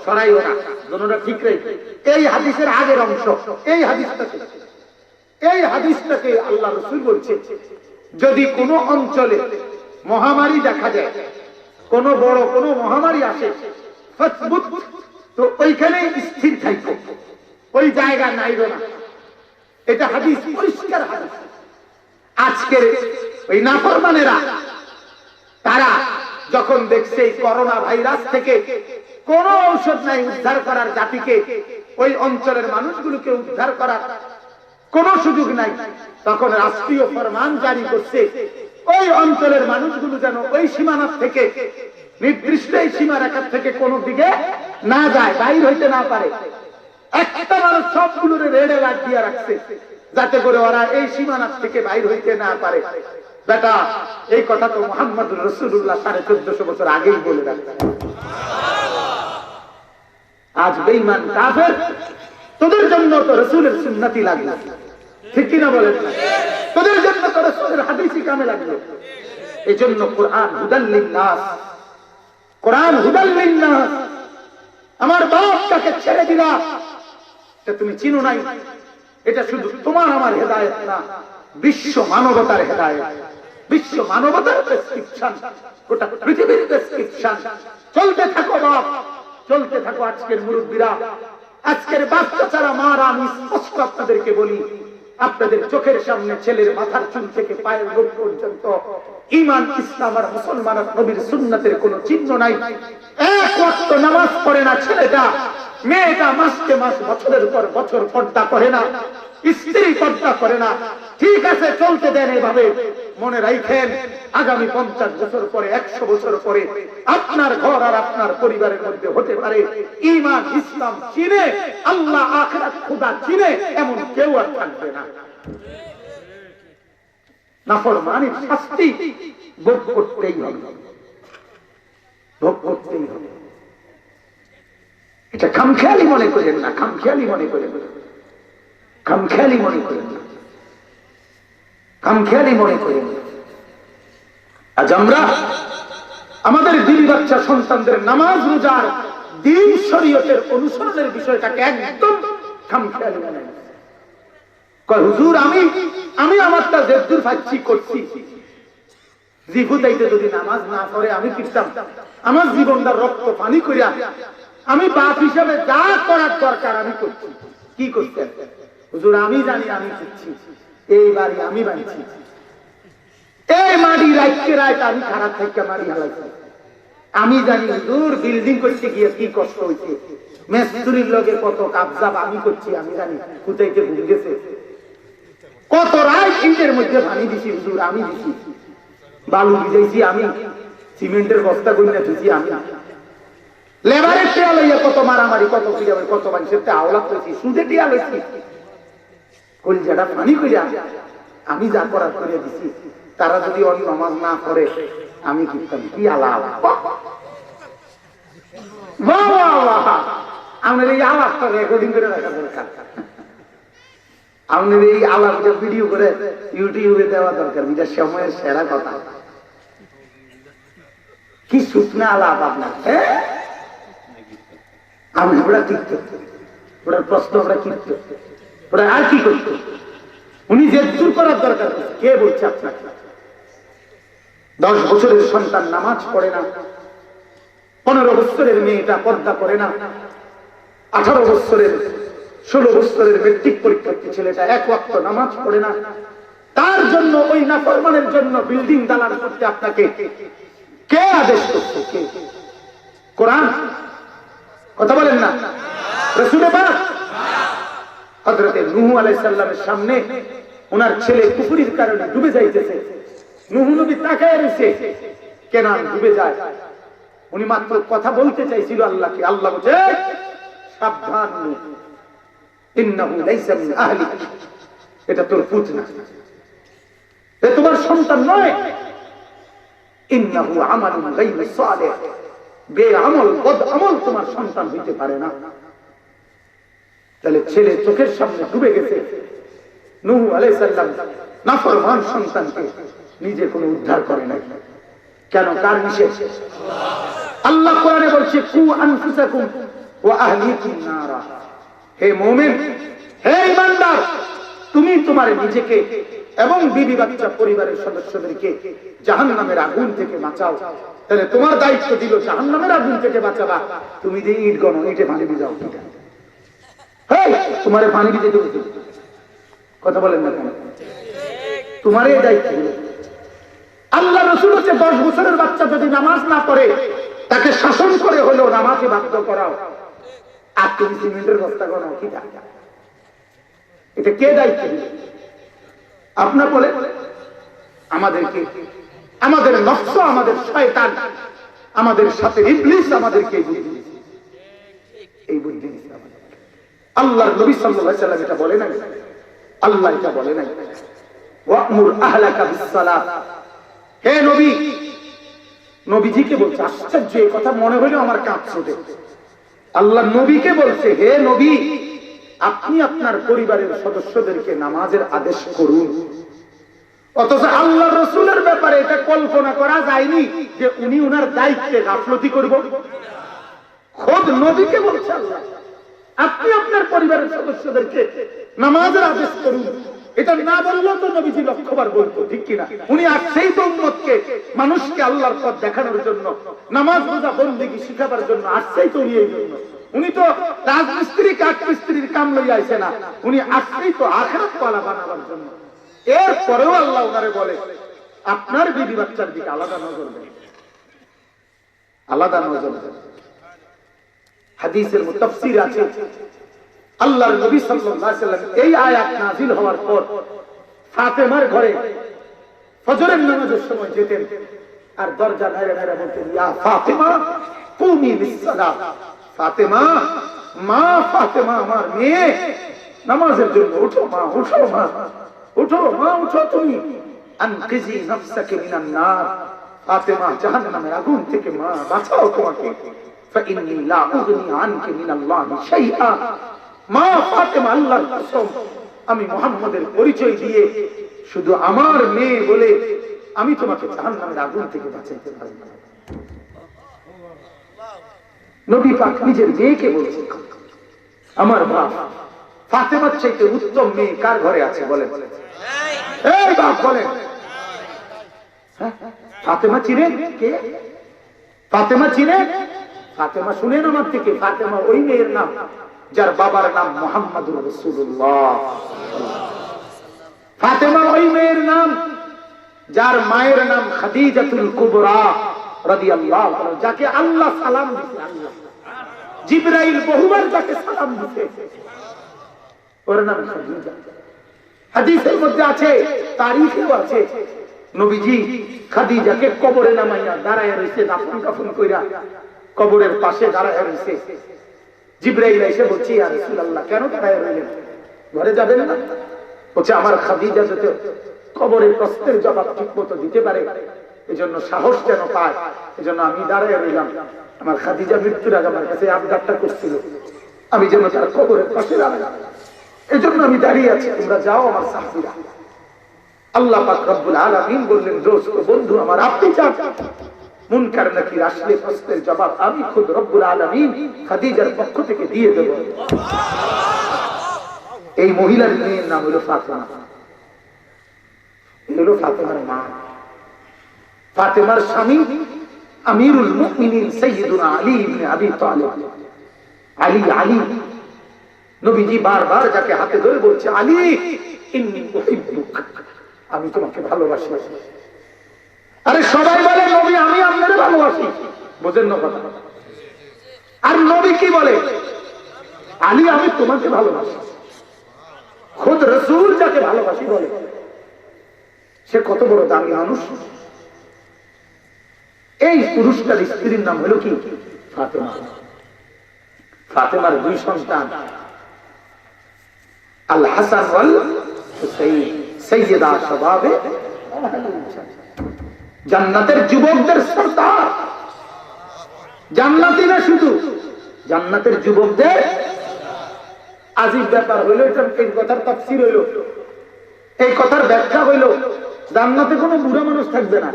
S2: সরাইও না, দুটোটা ঠিক রেখে। এই হাদিসের আগের অংশ, এই হাদিসটাকে আল্লাহ রাসূল বলছে, যদি কোনো অঞ্চলে মহামারী দেখা যায়, কোন বড় কোন মহামারী আসে, ফাসবুত, তো ওইখানে স্থির থাকো, ওই জায়গা নাইরো না। এটা হাদিস, পরিষ্কার হাদিস। আজকের ওই নাফরমানেরা, তারা যখন দেখছে করোনা ভাইরাস থেকে কোন ঔষধ নাই উদ্ধার করার, জাতিকে, ওই অঞ্চলের মানুষগুলোকে উদ্ধার করার কোন সুযোগ নাই, তখন রাষ্ট্রীয় ফরমান জারি করছে ওই অঞ্চলের মানুষগুলো যেন ওই সীমানা থেকে, নির্দিষ্ট এই সীমারেখার থেকে কোন দিকে না যায়, বাইর হইতে না পারে। একটা মানুষ সবগুলোর রেড অ্যালার্ট দিয়ে রাখছে, যাতে করে ওরা এই সীমানা থেকে বাইর হইতে না পারে। বেটা, এই কথা তো মুহাম্মদ রাসূলুল্লাহ 1450 বছর আগেই বলে রাখছে। আজ বেঈমান কাফের, তোদের জন্য তো রাসূলের সুন্নতি লাগলো, ঠিক কি না বলেন? তোদের জন্য তো রাসূলের হাদিসই কামে লাগলো। এজন্য কোরআন হুদাল লিন-নাস, কোরআন হুদাল লিন-নাস। আমার বাপটাকে ছেড়ে দিলা, এটা তুমি চিনো নাই, এটা শুধু তোমার আমার হেদায়েত না, বিশ্ব মানবতার হেদায়েত, বিশ্ব মানবতার প্রেসক্রিপশন, গোটা পৃথিবীর প্রেসক্রিপশন। চলতে থাকো বাপ, চলতে থাকো। আজকের মুরব্বীরা, আজকের বাচ্চারা, মারা, আমি স্পষ্ট আপনাদেরকে বলি, আপনাদের চোখের সামনে ছেলের মাথার চুল থেকে পায়ের গোড় পর্যন্ত ঈমান, ইসলাম আর মুসলমান আর নবীর সুন্নাতের কোনো চিহ্ন নাই। এক ওয়াক্ত নামাজ পড়ে না ছেলেটা, মেয়েটা মাসকে মাস, বছরের পর বছর পর্দা করে না, স্ত্রী পর্দা করে না। ঠিক আছে, চলতে দেন এভাবে। মনে রাখেন, আগামী 50 বছর পরে, 100 বছর পরে আপনার ঘর আর আপনার পরিবারের মধ্যে হতে পারে ঈমান, ইসলাম চিনে, আল্লাহ, আখিরাত, খোদা চিনে এমন কেউ আর থাকবে না। নাফরমানির শাস্তি ভোগ করতেই হবে, ভোগ করতেই হবে। এটা খামখেয়ালি মনে করেন না, খামখেয়ালি মনে করেন না, খামখেয়ালি মনে করেন না, খামখেয়ালি মনে করেন না। আজ আমরা আমাদের দিন বাচ্চা সন্তানদের নামাজ, রোজার, দিন শরীয়তের অনুসরণের বিষয়টাকে একদম খামখেয়ালি মনে করি। কয় হুজুর, আমি আমারটা যেদূর পাচ্ছি করছি, জীবুদাইতে যদি নামাজ না পড়ে আমি কিতাম, আমার জীবনটা রক্ত পানি করিয়া আমি বাপ হিসাবে যা করার দরকার আমি করছি। কি করতে হুজুর? আমি জানি আমি করছি, এই বাড়ি আমি বানছি, এই মাটি রাইতে রাত আমি খারাপ থেকে মারি হালাইছি। আমি জানি দূর বিল্ডিং করতে গিয়ে কি কষ্ট হয়েছে, মেস্তুরির লগে কত কাবজাব আমি করছি, আমি জানি কোথাইতে ভুল গেছে। কত রাত ইটের মধ্যে পানি দিছি হুজুর, আমি দিছি। বালু ভিজাইছি আমি, সিমেন্টের বস্তা কইরা দিছি আমি। লেবারের টেয়া লইয়া কত মারামারি, কত ফিরে কত মানুষের আওলাদ করেছি, সুদে টেয়া লইছি। কলজাটা পানি কইরা আমি যা করার করে দিছি। তারা যদি অন্য নামাজ না করে আমি কি আলাপ আমাদের এই আলাপটা রেকর্ডিং করে রাখা দরকার। আমাদের এই আলাপটা ভিডিও করে ইউটিউবে দেওয়া দরকার। এটা সময়ের সেরা কথা। কি শুকনা আলাপ আপনার, আমরা ঠিক করতে ওটার প্রশ্ন আমরা কি করতে, ওরা আর কি করতো? উনি যে দূর করার দরকার কে বলছে আপনাকে? 10 বছরের সন্তান নামাজ পড়ে না, 15 বছরের মেয়েটা পর্দা করে না, 18 বছরের 16 বছরের মেট্রিক পরীক্ষার্থী ছেলেটা 1 ওয়াক্ত নামাজ পড়ে না। তার জন্য ওই নাফরমানের জন্য বিল্ডিং দালান করতে আপনাকে কে আদেশ করছে? কে? কোরআন? কথা বলেন না। রাসূলে পাক হযরতে নূহ আলাইহিস সালামের সামনে ওনার ছেলে কুফরির কারণে ডুবে যাইতেছে। নূহ নবী তাকায় রইছে, কেনান ডুবে যায়। উনি মাত্র কথা বলতে চাইছিল আল্লাহকে। আল্লাহ বলে, সাবধান নূহ, ইন্নাহু লাইসা মিন আহলিক, এটা তোর পুত না, এ তোমার সন্তান নয়। ইন্নাহু আমালুন গায়রু সালিহ, বেআমল বদআমল তোমার সন্তান হইতে পারে না। তাহলে ছেলে চোখের সামনে ডুবে গেছে। নূহ আলাইহিস সালাম নাফরমান সন্তানকে নিজে কোনো উদ্ধার করে নাই। কেন? কার নিষেধ? আল্লাহ কোরআনে বলছে, কু আনফুসাকুম ওয়া আহলিকুম নারা। হে মুমিন, হে ঈমানদার, তুমি তোমার নিজেকে এবং বিবি বাচ্চা পরিবারের সদস্যদেরকে জাহান্নামের আগুন থেকে বাঁচাও। তাহলে তোমার দায়িত্ব দিল জাহান্নামের আগুন থেকে বাঁচাবা। তুমি যে ইট গণ, ইটে পানি ভিজাও। তোমারে পানি দিতে দেবো, কথা বলেন না কেন? তোমার এই দায়িত্ব। আল্লাহ রাসূল হচ্ছে 10 বছরের বাচ্চা যদি নামাজ না পড়ে তাকে শাসন করে হলেও নামাজে বাধ্য করাও। আর তুমি সিমেন্টের বস্তা গণাও, কি জায়গা? এটা কে দায়িত্ব দিবে? আপনার বলে আমাদেরকে, আমাদের নফস, আমাদের শয়তান, আমাদের সাথে ইবলিস আমাদেরকে এই বুদ্ধি দিয়েছে। আল্লাহর নবী সাল্লাল্লাহু আলাইহি ওয়াসাল্লাম এটা বলে নাই? আল্লাহ এটা বলে নাই? ওয়া'মুর আহলাকা বিস-সালাত। হে নবী, নবীজিকে বলছে। আশ্চর্য, এই কথা মনে হলো আমার কাঁপ ছোটে। আল্লাহ নবীকে বলছে, হে নবী, আপনি আপনার পরিবারের সদস্যদেরকে নামাজের আদেশ করুন। অথচ আল্লাহ রাসূলের ব্যাপারে এটা কল্পনা করা যায়নি যে উনি ওনার দায়িত্বে গাফলতি করব। খোদ নবীকে বলছে আল্লাহ, আপনি আপনার পরিবারের সদস্যদেরকে নামাজের আদেশ করুন। এটা না বললেও তো নবীজি লক্ষবার বলতো, ঠিক কিনা? উনি আসছেই তো উম্মতকে, মানুষকে আল্লাহর পথ দেখানোর জন্য, নামাজ রোজা বন্দেগী শিখাবার জন্য আসছেই তো উনি। এই জন্য উনি তো রাজমিস্ত্রি কাঠমিস্ত্রির কাম লইয়া আইছে না, উনি আসছেই তো আখিরাত ওয়ালা বানাবার জন্য। এরপরেও আল্লাহ ওনারে বলে, আপনার বিবি বাচ্চার দিকে আলাদা নজর দেন, আলাদা নজর দেন। হাদিসের তাফসীর আছে, আল্লাহর নবী সাল্লাল্লাহু আলাইহি ওয়াসাল্লাম এই আয়াত নাযিল হওয়ার পর ফাতেমার ঘরে ফজরের নামাজের সময় যেতেন আর দরজা নাড়ে নাড়ে বলতেন, ইয়া ফাতেমা কুমি লিস-সালাত। ফাতেমা, মা ফাতেমা, আমার মেয়ে, নামাজের জন্য উঠো মা, উঠো মা, উঠো মা, উঠো তুমি। আনকিজি নাফসাকা মিনান নার। ফাতেমা, জাহান্নামের আগুন থেকে মা বাঁচাও তোমাকে। ফাইন্নী লা উগনি আনকি মিনাল্লাহি শাইআ। মা ফাতেমা, আল্লাহর কসম, আমি মুহাম্মদের পরিচয় দিয়ে শুধু আমার মেয়ে বলে আমি তোমাকে জাহান্নামের আগুন থেকে বাঁচাইতে পারব না। নবী পাক নিজের মেয়েকে বলছেন, আমার বাপ ফাতেমার চাইতে উত্তম মেয়ে কার ঘরে আছে বলেন? এই বাপ বলেন, ফাতেমা চিনেন? কে ফাতেমা চিনেন? ফাতেমা শুনেন আমার থেকে। ফাতেমা ওই মেয়ের নাম যার বাবার নাম মুহাম্মাদুর রাসূলুল্লাহ। ফাতেমা ওই মেয়ের নাম যার মায়ের নাম খাদিজাতুল কুবরা রাদিয়াল্লাহু আনহা, যাকে আল্লাহ সালাম দিয়েছে, আল্লাহ জিবরাইল বহুবার যাকে সালাম দিয়েছে, ওর নাম খাদিজা। হাদিসের মধ্যে আছে, তারিখেও আছে, নবীজি খাদিজাকে কবরে নামাইয়া দাঁড়ায় রইছে, দাফন কাফন কইরা কবরের পাশে দাঁড়ায় রইছে। জিবরাইল এসে বলছে, ইয়া রাসূলুল্লাহ, কেন দাঁড়ায় রইলেন, ঘরে যাবেন না? বলছে, আমার খাদিজা যাতে কবরের প্রশ্নের জবাব ঠিক মতো দিতে পারে, এজন্য সাহস যেন পায়, এজন্য আমি দাঁড়ায় রইলাম। আমার খাদিজা মৃত্যুর আগে আমার কাছে আবদারটা করছিল, আমি যেন তার কবরের পাশে দাঁড়াই, এজন্য আমি দাঁড়িয়ে আছি, তোমরা যাও আমার সাহাবীরা। আল্লাহ পাক রব্বুল আলামিন বললেন, দোস্ত বন্ধু আমার, আপনি যান, মুনকার নাকির আসলে প্রশ্নের জবাব আমি খুদ রব্বুল আলামিন খাদিজার পক্ষ থেকে দিয়ে দেব। এই মহিলার মেয়ের নাম হলো ফাতেমা, হলো ফাতেমার মা। ফাতেমার স্বামী আমিরুল মুমিনিন সাইয়্যিদুনা আলী ইবনে আবি তালিব। আলী আলী, নবীজি বারবার যাকে হাতে ধরে বলছে, আলী ইন্নী উহিব্বুক, আমি তোমাকে ভালোবাসি। আরে সবাই বলে নবী আমি আপনারে ভালোবাসি, বোঝেন না কথা? আর নবী কি বলে, আলী আমি তোমাকে ভালোবাসি। খুদ রাসূল যাকে ভালোবাসি বলে, সে কত বড় দামি মানুষ। এই পুরুষটার স্ত্রীর নাম হলো কি? ফাতেমা। ফাতেমার দুই সন্তান, আল হাসান ওয়াল হুসাইন, সাইয়্যিদা শাবাবে জান্নাতের যুবকদের সরদার। জান্নাতি না শুধু, জান্নাতের যুবকদের। আজিব ব্যাপার হইল, এই কথার তাফসীর হইল, এই কথার ব্যাখ্যা হইল, জান্নাতে কোনো বুড়া মানুষ থাকবে না,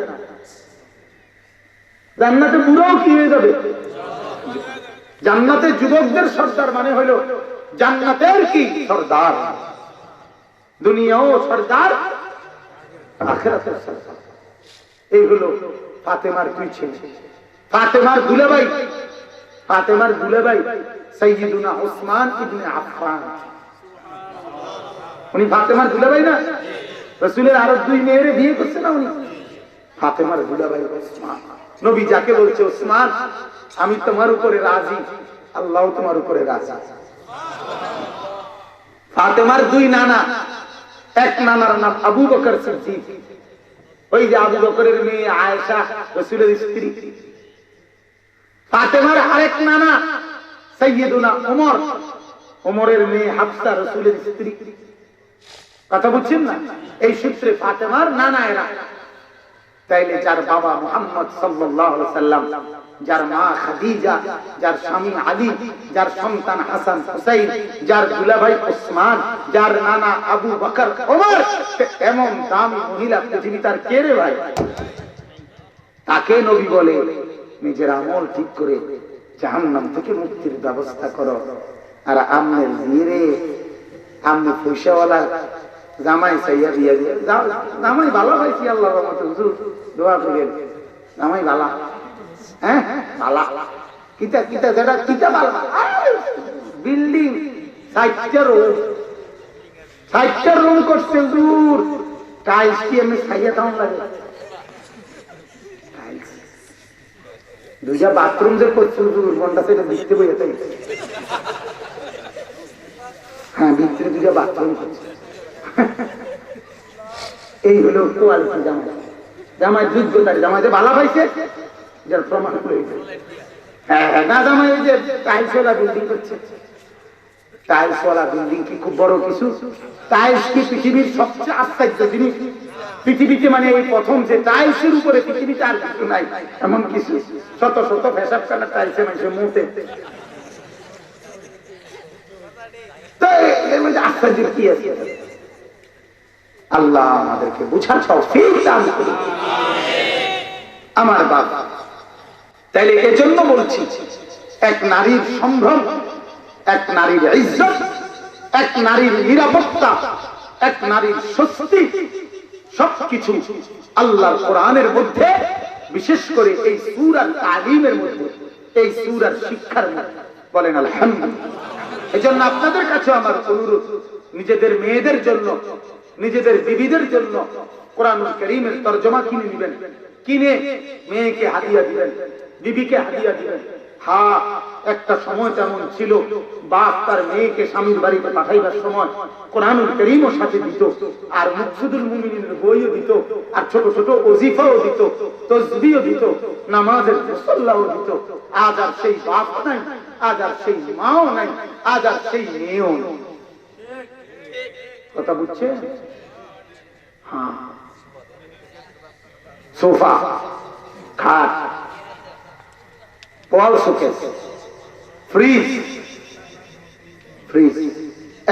S2: জান্নাতে বুড়াও কি হয়ে যাবে? জান্নাতে যুবকদের সর্দার মানে হইল জান্নাতের কি সর্দার, দুনিয়াও সর্দার, আখিরাতের সর্দার। এই হলো ফাতেমার দুই ছেলে। ফাতেমার দুলাভাই, ফাতেমার দুলাভাই সাইয়্যিদুনা উসমান ইবনে আফফান, উনি ফাতেমার দুলাভাই না? রাসূলের আরো দুই মেয়েরে বিয়ে করছে না উনি? ফাতেমার দুলাভাই উসমান। নবী যাকে বলছে, উসমান আমি তোমার উপরে রাজি, আল্লাহ তোমার উপরে রাজি। ফাতেমার দুই নানা, এক নানার নাম আবু বকর সিদ্দিক, ওই যে আবু বকরের মেয়ে আয়েশা রাসূলের স্ত্রী। ফাতেমার আরেক নানা সাইয়্যিদুনা ওমর, ওমরের মেয়ে হাফসা রাসূলের স্ত্রী। কথা বুঝছেন না? এই সূত্রে ফাতেমার নানা এরা। তাইলে যার বাবা মুহাম্মদ সাল্লাল্লাহু আলাইহি সাল্লাম, যার মা খাদিজা, যার স্বামী আলী, যার সন্তান হাসান হুসাইন, যার দুলাভাই উসমান, যার নানা আবু বকর ওমর, এমন দামি মহিলা পৃথিবীতে আর কে রে ভাই? তাকে নবী বলে, নিজের আমল ঠিক করে জাহান্নাম থেকে মুক্তির ব্যবস্থা করো। আর আমনের বিয়ে, আমনে পয়সাওয়ালা জামাই চাইয়া দিয়ে দিয়ে, জামাই ভালো পাইছি আল্লাহর রহমতে, হুজুর দোয়া করেন, জামাই ভালো, হ্যাঁ ভালো, কিতা কিতা যেটা কিতা ভালো, বিল্ডিং 60টা রুম করছে হুজুর, টাইলস কি এমনি খাইয়া কেমন লাগে? দুইটা বাথরুম যে করছে হুজুর, মনটা সেটা দিতে বইয়া তাই, হ্যাঁ ভিতরে দুইটা বাথরুম করছে। এই হলো কোয়ালিটি জামাই, জামাই যোগ্যতার, জামাই যে ভালো পাইছে যার প্রমাণ রয়েছে। হ্যাঁ না, জামাই ওই যে টাইলসওয়ালা বিল্ডিং করছে, টাইলসওয়ালা বিল্ডিং কি খুব বড় কিছু? টাইলস কি পৃথিবীর সবচেয়ে আশ্চর্য জিনিস? পৃথিবীতে মানে এই প্রথম যে টাইলসের উপরে পৃথিবীতে আর কিছু নাই এমন কিছু, শত শত পেশাব কানা টাইলসে মানুষের মুখে। আশ্চর্য কি আছে? আল্লাহ আমাদেরকে বুঝার তৌফিক দান করুন আমার বাবা। তাইলে এজন্য বলছি, এক নারীর সম্ভ্রম, এক নারীর ইজ্জত, এক নারীর নিরাপত্তা, এক নারীর স্বস্তি, সবকিছু আল্লাহর কোরআনের মধ্যে, বিশেষ করে এই সূরার তালিমের মধ্যে, এই সূরার শিক্ষার মধ্যে। বলেন আলহামদুলিল্লাহ। এজন্য আপনাদের কাছে আমার অনুরোধ, নিজেদের মেয়েদের জন্য, নিজেদের বিবিদের জন্য কোরআনুল কারীমের তরজমা কিনে নেবেন, কিনে মেয়েকে হাদিয়া দিবেন, বিবিকে হাদিয়া দিবেন। হ্যাঁ, একটা সময় তেমন ছিল, বাপ তার মেয়েকে স্বামীর বাড়িতে পাঠাইবার সময় কোরআনুল কারীমও সাথে দিত, আর মুকসুদুল মুমিনের বইও দিত, আর ছোট ছোট ওজিফাও দিত, তাসবিহও দিত, নামাজের মুসল্লাও দিত। আজ আর সেই বাপ নাই, আজ আর সেই মাও নাই, আজ আর সেই মেয়েও নাই। কথা বুঝছে? হ্যাঁ, সোফা, খাট, ওয়াল শোকেস, ফ্রিজ,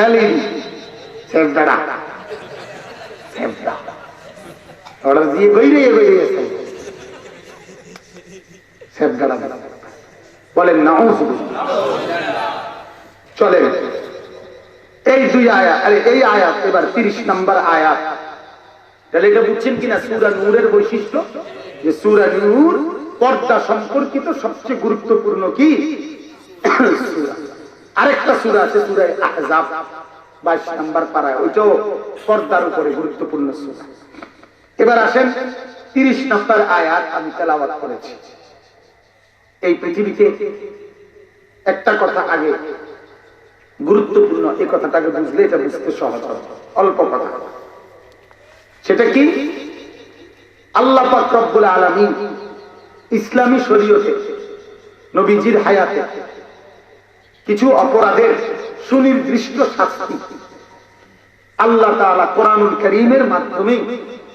S2: এলইডি, সেফদারা, অর্ডার দিয়ে বেরিয়ে সেফদারা বলেন নাউযুবিল্লাহ। চলেন এই দুই আয়াত, এই আয়াত এবার 30 নম্বর আয়াত। তাহলে এটা বুঝছেন কিনা সূরা নূরের বৈশিষ্ট্য, যে সূরা নূর পর্দা সম্পর্কিত সবচেয়ে গুরুত্বপূর্ণ কি সূরা। আরেকটা সূরা আছে সূরা আহজাব 22 নম্বর পারায়, ওইটাও পর্দার উপরে গুরুত্বপূর্ণ সূরা। এবার আসেন 30 নম্বর আয়াত আমি তেলাওয়াত করেছি। এই পৃথিবীতে একটা কথা আগে গুরুত্বপূর্ণ, এই কথাটাকে বুঝলে এটা বুঝতে সহজ হবে। অল্প কথা, সেটা কি? আল্লাহ পাক রব্বুল আলামিন ইসলামী শরীয়তে নবীজির হায়াতে কিছু অপরাধের সুনির্দিষ্ট শাস্তি আল্লাহ তাআলা কোরআনুল কারীমের মাধ্যমে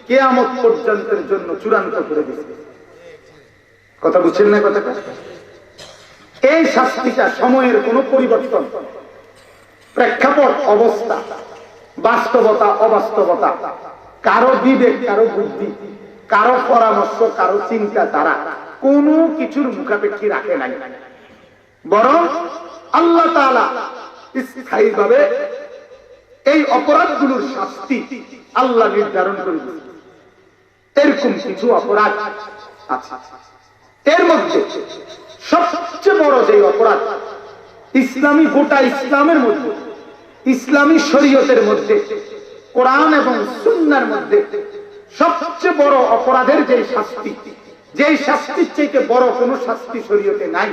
S2: কিয়ামত পর্যন্তের জন্য চূড়ান্ত করে দিয়েছেন। কথা বুঝছেন না কথাটা? এই শাস্তিটা সময়ের কোনো পরিবর্তন, প্রেক্ষাপট, অবস্থা, বাস্তবতা, অবাস্তবতা, কারো বিবেক, কারো বুদ্ধি, কারো পরামর্শ, কারো চিন্তা দ্বারা কোনো কিছুর মুখাপেক্ষী রাখে নাই, বরং আল্লাহ তাআলা স্থায়ীভাবে এই অপরাধগুলোর শাস্তি আল্লাহ নির্ধারণ করে দিয়েছেন। এরকম কিছু অপরাধ আছে। এর মধ্যে সবচেয়ে বড় যে অপরাধ ইসলামী, গোটা ইসলামের মধ্যে, ইসলামী শরীয়তের মধ্যে, কোরআন এবং সুন্নাহর মধ্যে সবচেয়ে বড় অপরাধের যে শাস্তি, যেই শাস্তির চাইতে বড় কোন শাস্তি শরীয়তে নাই,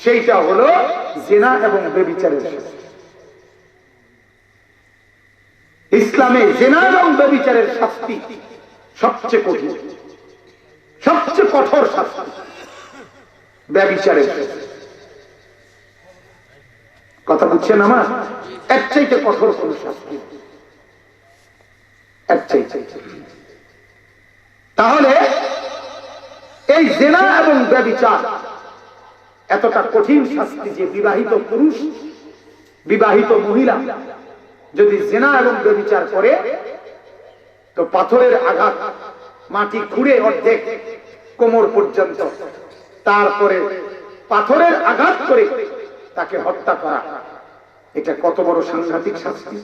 S2: সেইটা হলো জিনা এবং ব্যভিচারের শাস্তি। ইসলামে জিনা এবং ব্যভিচারের শাস্তি সবচেয়ে কঠিন, সবচেয়ে কঠোর শাস্তি ব্যভিচারের শাস্তি। কথা বুঝছেন আমার? এর চাইতে কঠোর কোন শাস্তি, এর চাইতে। তাহলে এই জিনা এবং ব্যভিচার এতটা কঠিন শাস্তি যে বিবাহিত পুরুষ, বিবাহিত মহিলা যদি জিনা এবং ব্যভিচার করে তো পাথরের আঘাত, মাটি খুঁড়ে অর্ধেক কোমর পর্যন্ত, তারপরে পাথরের আঘাত করে তাকে হত্যা করা, এটা কত বড় সাংঘাতিক শাস্তি।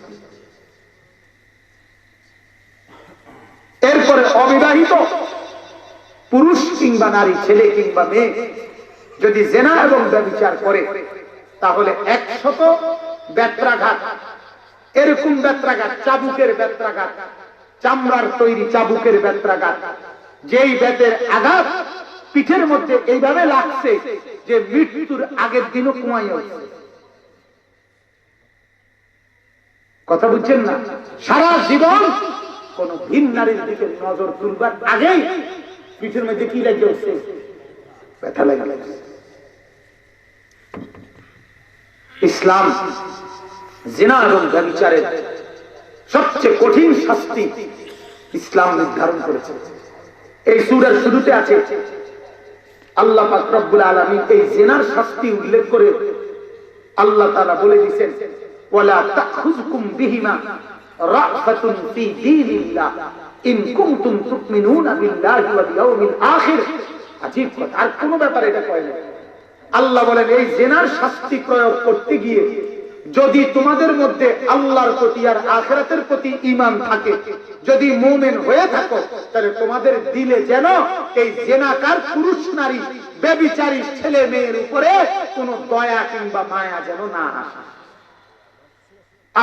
S2: এরপরে অবিবাহিত পুরুষ কিংবা নারী, ছেলে কিংবা মেয়ে যদি জিনা এবং ব্যভিচার করে তাহলে 100 বেত্রাঘাত, এরকম বেত্রাঘাত, চাবুকের বেত্রাঘাত, চামড়ার তৈরি চাবুকের বেত্রাঘাত, যেই বেতের আঘাত পিঠের মধ্যে এইভাবে লাগছে যে মৃত্যুর আগের দিনও ঘুমাইয়া। কথা বুঝছেন না? সারা জীবন কোন ভিন নারীর দিকে নজর তুলবার আগেই পিঠের মধ্যে কি লেগে উঠছে? ব্যথা লেগে গেছে। ইসলাম জিনা এবং ব্যভিচারের সবচেয়ে কঠিন শাস্তি ইসলাম নির্ধারণ করেছে। এই সূরার শুরুতে আছে আল্লাহ পাক রব্বুল আলামিন এই জিনার শাস্তি উল্লেখ করে আল্লাহ তাআলা বলে দিয়েছেন, ওয়ালা তাখুযকুম বিহিমা রাফাতুন ফি দীনিল্লাহ ইন কুনতুম তুমিনুনা বিল্লাহি ওয়াল ইয়াউমিল আখির। আজীব কথা, আর কোন ব্যাপারে এটা কয় না। আল্লাহ বলেন এই জিনার শাস্তি প্রয়োগ করতে গিয়ে যদি তোমাদের মধ্যে আল্লাহর প্রতি আর আখিরাতের প্রতি ঈমান থাকে, যদি মুমিন হয়ে থাকো, তাহলে তোমাদের দিলে যেন এই জিনাকার পুরুষ নারী, ব্যভিচারী ছেলে মেয়ের উপরে কোনো দয়া কিংবা মায়া যেন না আসে।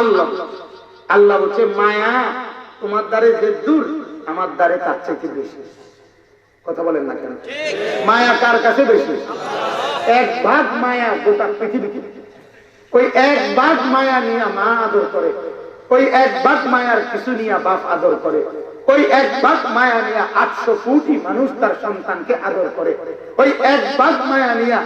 S2: আল্লাহ আল্লাহ বলছে মায়া তোমার দ্বারে যে দূর আমার দ্বারে তার চাইতে বেশি। কথা বলেন না কেন? মায়া কার কাছে বেশি? 1 ভাগ মায়া গোটা পৃথিবীতে। ওই 1 ভাগ মায়া নিয়ে মা আদর করে, ওই 1 ভাগ মায়ার কিছু নিয়ে বাপ আদর করে, ওই 1 ভাগ মায়া নিয়ে 800 কোটি মানুষ তার সন্তানকে আদর করে, ওই 1 ভাগ মায়া নিয়ে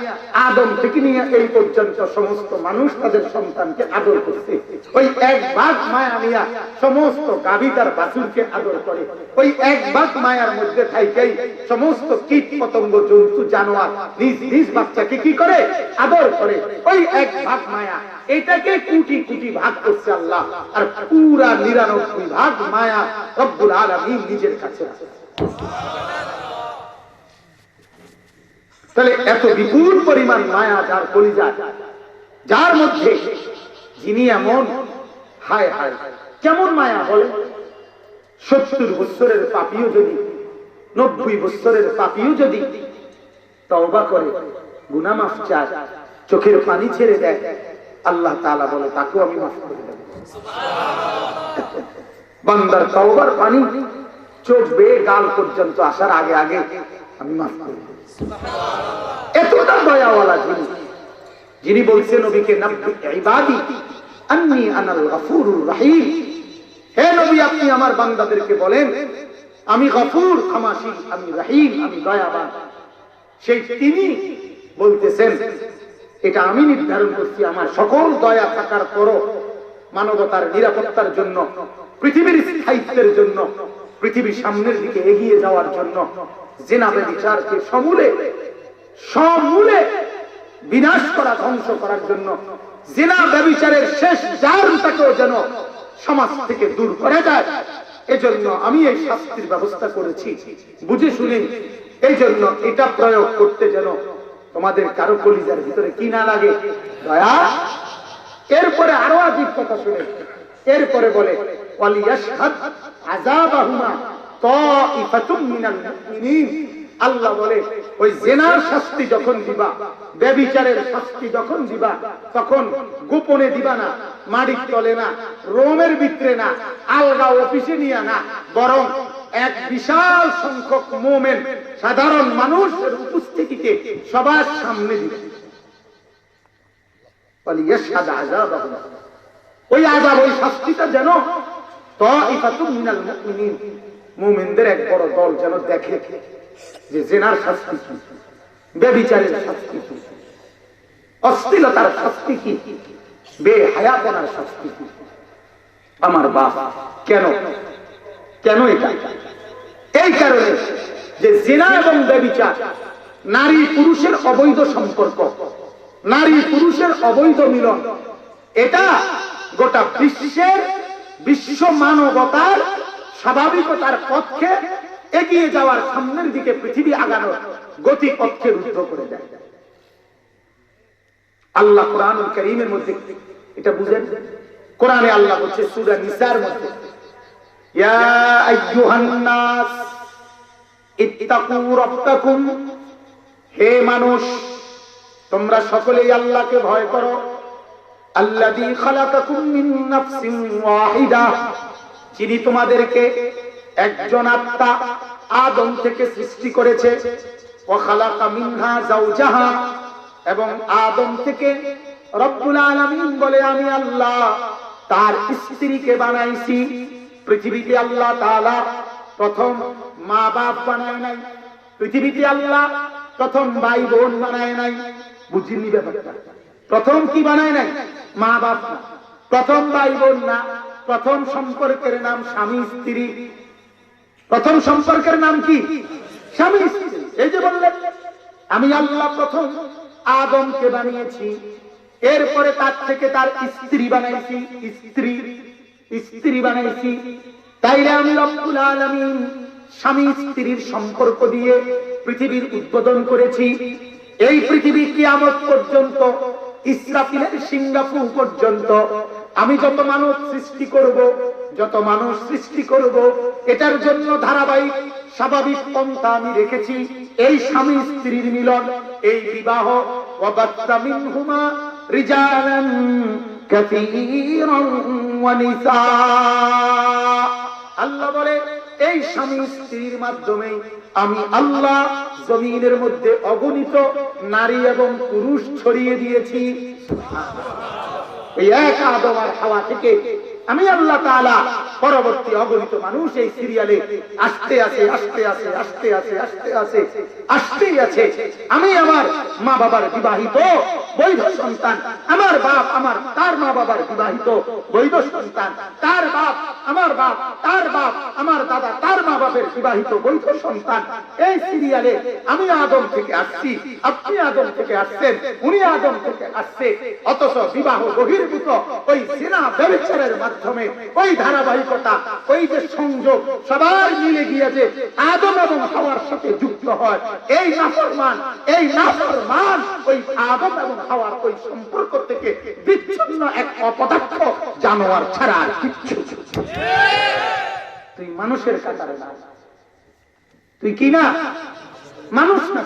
S2: আদম থেকে নিয়ে এই পর্যন্ত সমস্ত মানুষ তাদের সন্তানকে আদর করছে, ওই 1 ভাগ মায়া নিয়ে সমস্ত গাভী তার বাছুরকে আদর করে, ওই 1 ভাগ মায়ার মধ্যে থাইকেই সমস্ত কীট পতঙ্গ জন্তু জানোয়ার নিজ নিজ বাচ্চাকে কি করে? আদর করে। ওই 1 ভাগ মায়া এটাকে কোটি কোটি ভাগ করছে আল্লাহ, আর পুরা 99 ভাগ মায়া রব্বুল আলামিন নিজের কাছে আছে। তাহলে এত বিপুল পরিমাণ মায়া যার কলিজা, যার মধ্যে, যিনি এমন, হায় হায় কেমন মায়া বলে। 70 বছরের পাপীও যদি, 90 বছরের পাপীও যদি তওবা করে, গুনাহ মাফ চায়, চোখের পানি ছেড়ে দেয়, আল্লাহ তাআলা বলে তাকেও আমি মাফ করে দেব। বান্দার তওবার পানি চোখ বেয়ে গাল পর্যন্ত আসার আগে আগে আমি মাফ করে দেব। এতটা দয়াওয়ালা যিনি বলছেন নবীকে নাব্বি ইবাদি আন্নী আনাল গফুরুর রহিম, হে নবী আপনি আমার বান্দাদেরকে বলেন আমি গফুর ক্ষমাশীল, আমি রহিম আমি দয়াবান। সেই তিনি বলতেছেন এটা আমি নির্ধারণ করছি আমার সকল দয়া থাকার পরও মানবতার নিরাপত্তার জন্য, পৃথিবীর স্থায়িত্বের জন্য, পৃথিবীর সামনের দিকে এগিয়ে যাওয়ার জন্য জিনা ব্যভিচারকে সমূলে বিনাশ করা, ধ্বংস করার জন্য, জিনা ব্যভিচারের শেষ জারটাকেও যেন সমাজ থেকে দূর করা যায়, এজন্য আমি এই শাস্তির ব্যবস্থা করেছি। বুঝে শুনে এই জন্য এটা প্রয়োগ করতে যেন তোমাদের কারো কলিজার ভিতরে কি না লাগে? দয়া। এরপরে আরো আজীব কথা শুনে, এরপরে বলে ওয়ালিয়াশহাদ আযাবাহুমা তাইফাতুম মিনাল মুমিনিন। আল্লাহ বলে ওই জিনার শাস্তি যখন দিবা, ব্যভিচারের শাস্তি যখন দিবা, তখন গোপনে দিবা না, মাটির তলে না, রোমের ভিতরে না, আলগা অফিসে নিয়ে না, বরং এক বিশাল সংখ্যক মুমিন সাধারণ মানুষের উপস্থিতিতে সবার সামনে দিবে। ওয়ালিয়াশহাদ আযাবাহুমা, ওই আযাব, ওই শাস্তিটা যেন তাইফাতুম মিনাল মুমিনিন, মুমিনদের এক বড় দল যেন দেখে যে জিনার শাস্তি কি, ব্যভিচারের শাস্তি কি, অশ্লীলতার শাস্তি কি, বেহায়াপনার শাস্তি কি। আমার বাপ কেন কেন এটা? এই কারণে যে জিনা এবং ব্যভিচার নারী পুরুষের অবৈধ সম্পর্ক, নারী পুরুষের অবৈধ মিলন, এটা গোটা বিশ্ব মানবতার স্বাভাবিকতার পক্ষে এগিয়ে যাওয়ার, সামনের দিকে পৃথিবী আগানোর গতি পথকে রুদ্ধ করে দেয়। আল্লাহ কোরআনুল কারীমের মধ্যে এটা বুঝেন। কোরআনে আল্লাহ বলছে সূরা নিসার মধ্যে, ইয়া আইয়ুহান নাস ইত্তাকু রাব্বাকুম, হে মানুষ তোমরা সকলেই আল্লাহকে ভয় করো। আল্লাযী খালাকাকুম মিন নাফসিন ওয়াহিদা, যিনি তোমাদেরকে একজন আত্মা আদম থেকে সৃষ্টি করেছে। ওয়া খালাকা মিনহা যাওজাহা, এবং আদম থেকে রব্বুল আলামিন বলে আমি আল্লাহ তার স্ত্রীকে বানাইছি। পৃথিবীতে আল্লাহ তাআলা প্রথম মা বাপ বানায় নাই, পৃথিবীতে আল্লাহ প্রথম ভাই বোন বানায় নাই। বুঝিনি ব্যাপারটা? প্রথম কি বানায় নাই? মা বাপ না, প্রথম ভাই বোন না, প্রথম সম্পর্কের নাম স্বামী স্ত্রী। প্রথম সম্পর্কের নাম কি? স্বামী স্ত্রী। এই যে বললেন আমি আল্লাহ প্রথম আদমকে বানিয়েছি, এরপরে তার থেকে তার স্ত্রী বানাইছি, স্ত্রী বানাইছি। তাইলে আমি রব্বুল আলামিন স্বামী স্ত্রীর সম্পর্ক দিয়ে পৃথিবীর উদ্বোধন করেছি। এই পৃথিবী কিয়ামত পর্যন্ত, ইসরাফিলের সিংহাসন পর্যন্ত আমি যত মানব সৃষ্টি করব, এটার জন্য ধারাবাহিক স্বাভাবিক পন্থা আমি রেখেছি এই স্বামী স্ত্রীর মিলন, এই বিবাহ। ওয়াবাত্তা মিনহুমা রিজালান কাসীরান ওয়া নিসা। আল্লাহ বলে এই স্বামী স্ত্রীর মাধ্যমে আমি আল্লাহ জমিনের মধ্যে অগণিত নারী এবং পুরুষ ছড়িয়ে দিয়েছি। এই এক আদম আর হাওয়া থেকে আমি আল্লাহ তাআলা পরবর্তী অগণিত মানুষ এই সিরিয়ালে আসতেই আছে। আমি আমার মা বাবার বিবাহিত বৈধ সন্তান, আমার বাপ তার মা বাবার বিবাহিত বৈধ সন্তান, তার বাপ আমার দাদা তার মা বাবার বিবাহিত বৈধ সন্তান। এই সিরিয়ালে আমি আদম থেকে আসছি, আপনি আদম থেকে আসছেন, উনি আদম থেকে আসছে, অথচ বিবাহ বহির্ভূত ওই জিনা ব্যভিচারের মাধ্যমে ওই ধারাবাহিকতা, ওই যে সংযোগ সবার মিলে গিয়ে যে আদম এবং হাওয়ার সাথে যুক্ত হয়, এই নাফরমান ওই আদম এবং হাওয়ার ওই সম্পর্ক থেকে বিচ্ছিন্ন এক অপদার্থ জানোয়ার ছাড়া আর কিচ্ছু। তুই মানুষের কাতারে না, তুই কি না মানুষ না,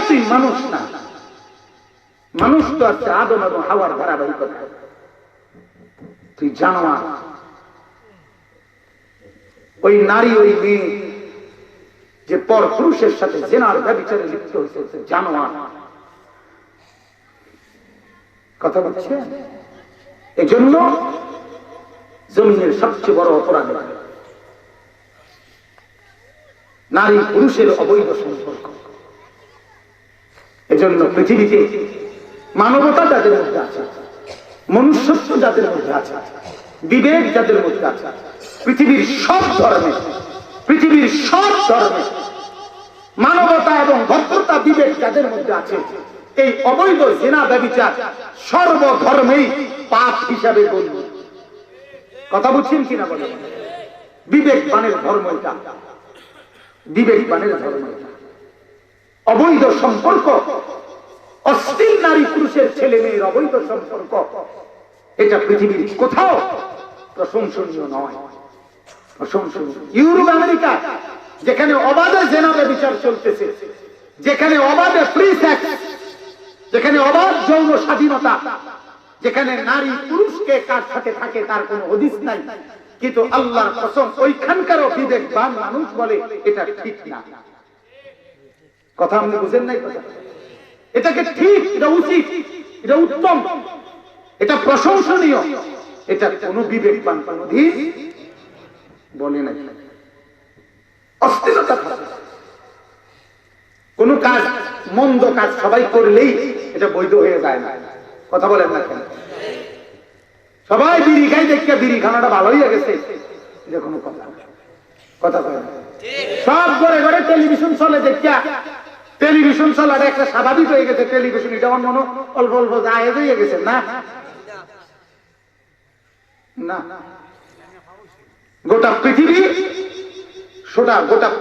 S2: তুই মানুষ না। মানুষ তো আছে আদম এবং হাওয়ার ধারাবাহিকতা, তুই জানোয়ার। ওই নারী ওই মেয়ে যে পর পুরুষের সাথে জিনার ব্যভিচারে লিপ্ত হয়েছে, জানোয়ার। কথা বলছে এজন্য জমিনের সবচেয়ে বড় অপরাধ নারী পুরুষের অবৈধ সম্পর্ক। এজন্য পৃথিবীতে মানবতা যাদের মধ্যে আছে, মনুষ্যত্ব যাদের মধ্যে আছে, বিবেক যাদের মধ্যে আছে, পৃথিবীর সব ধর্মে মানবতা এবং ভদ্রতা বিবেক যাদের মধ্যে আছে, এই অবৈধ জিনা ব্যভিচার সর্বধর্মেই পাপ হিসাবে গণ্য। কথা বুঝছেন কিনা বলেন? বিবেকবানের ধর্ম এটা, বিবেকবানের ধর্ম এটা। অবৈধ সম্পর্ক, অশ্লীল নারী পুরুষের ছেলে মেয়ের অবৈধ সম্পর্ক, এটা পৃথিবীর কোথাও প্রশংসনীয় নয়, প্রশংসনীয়। ইউরোপ আমেরিকা যেখানে অবাধে জিনা ব্যভিচার চলতেছে, যেখানে অবাধে ফ্রি সেক্স, যেখানে অবাধ যৌন স্বাধীনতা, যেখানে নারী পুরুষকে কার সাথে থাকে তার কোনো হদিস নাই, কিন্তু আল্লাহর কসম ওইখানকারও বিবেকবান মানুষ বলে এটা ঠিক না। কথা আপনি বুঝেন নাই? কথা এটাকে ঠিক, এটা উচিত, এটা উত্তম, এটা প্রশংসনীয়, এটা কোন বিবেকবান কোনদিন বলে নাই। অশ্লীলতা কোন কাজ, মন্দ কাজ সবাই করলেই এটা বৈধ হয়ে যায় না। কথা বলেন না কেন? সবাই বিড়ি খাই দেখে বিড়ি খানাটা ভালো হয়ে গেছে, এটা কোনো কথা বলেন। সব ঘরে ঘরে টেলিভিশন চলে দেখিয়া, টেলিভিশন চলাটা একটা স্বাভাবিক হয়ে গেছে। টেলিভিশন এটা অন্য অল্প অল্প জায়েজ হয়ে গেছে না? না, গোটা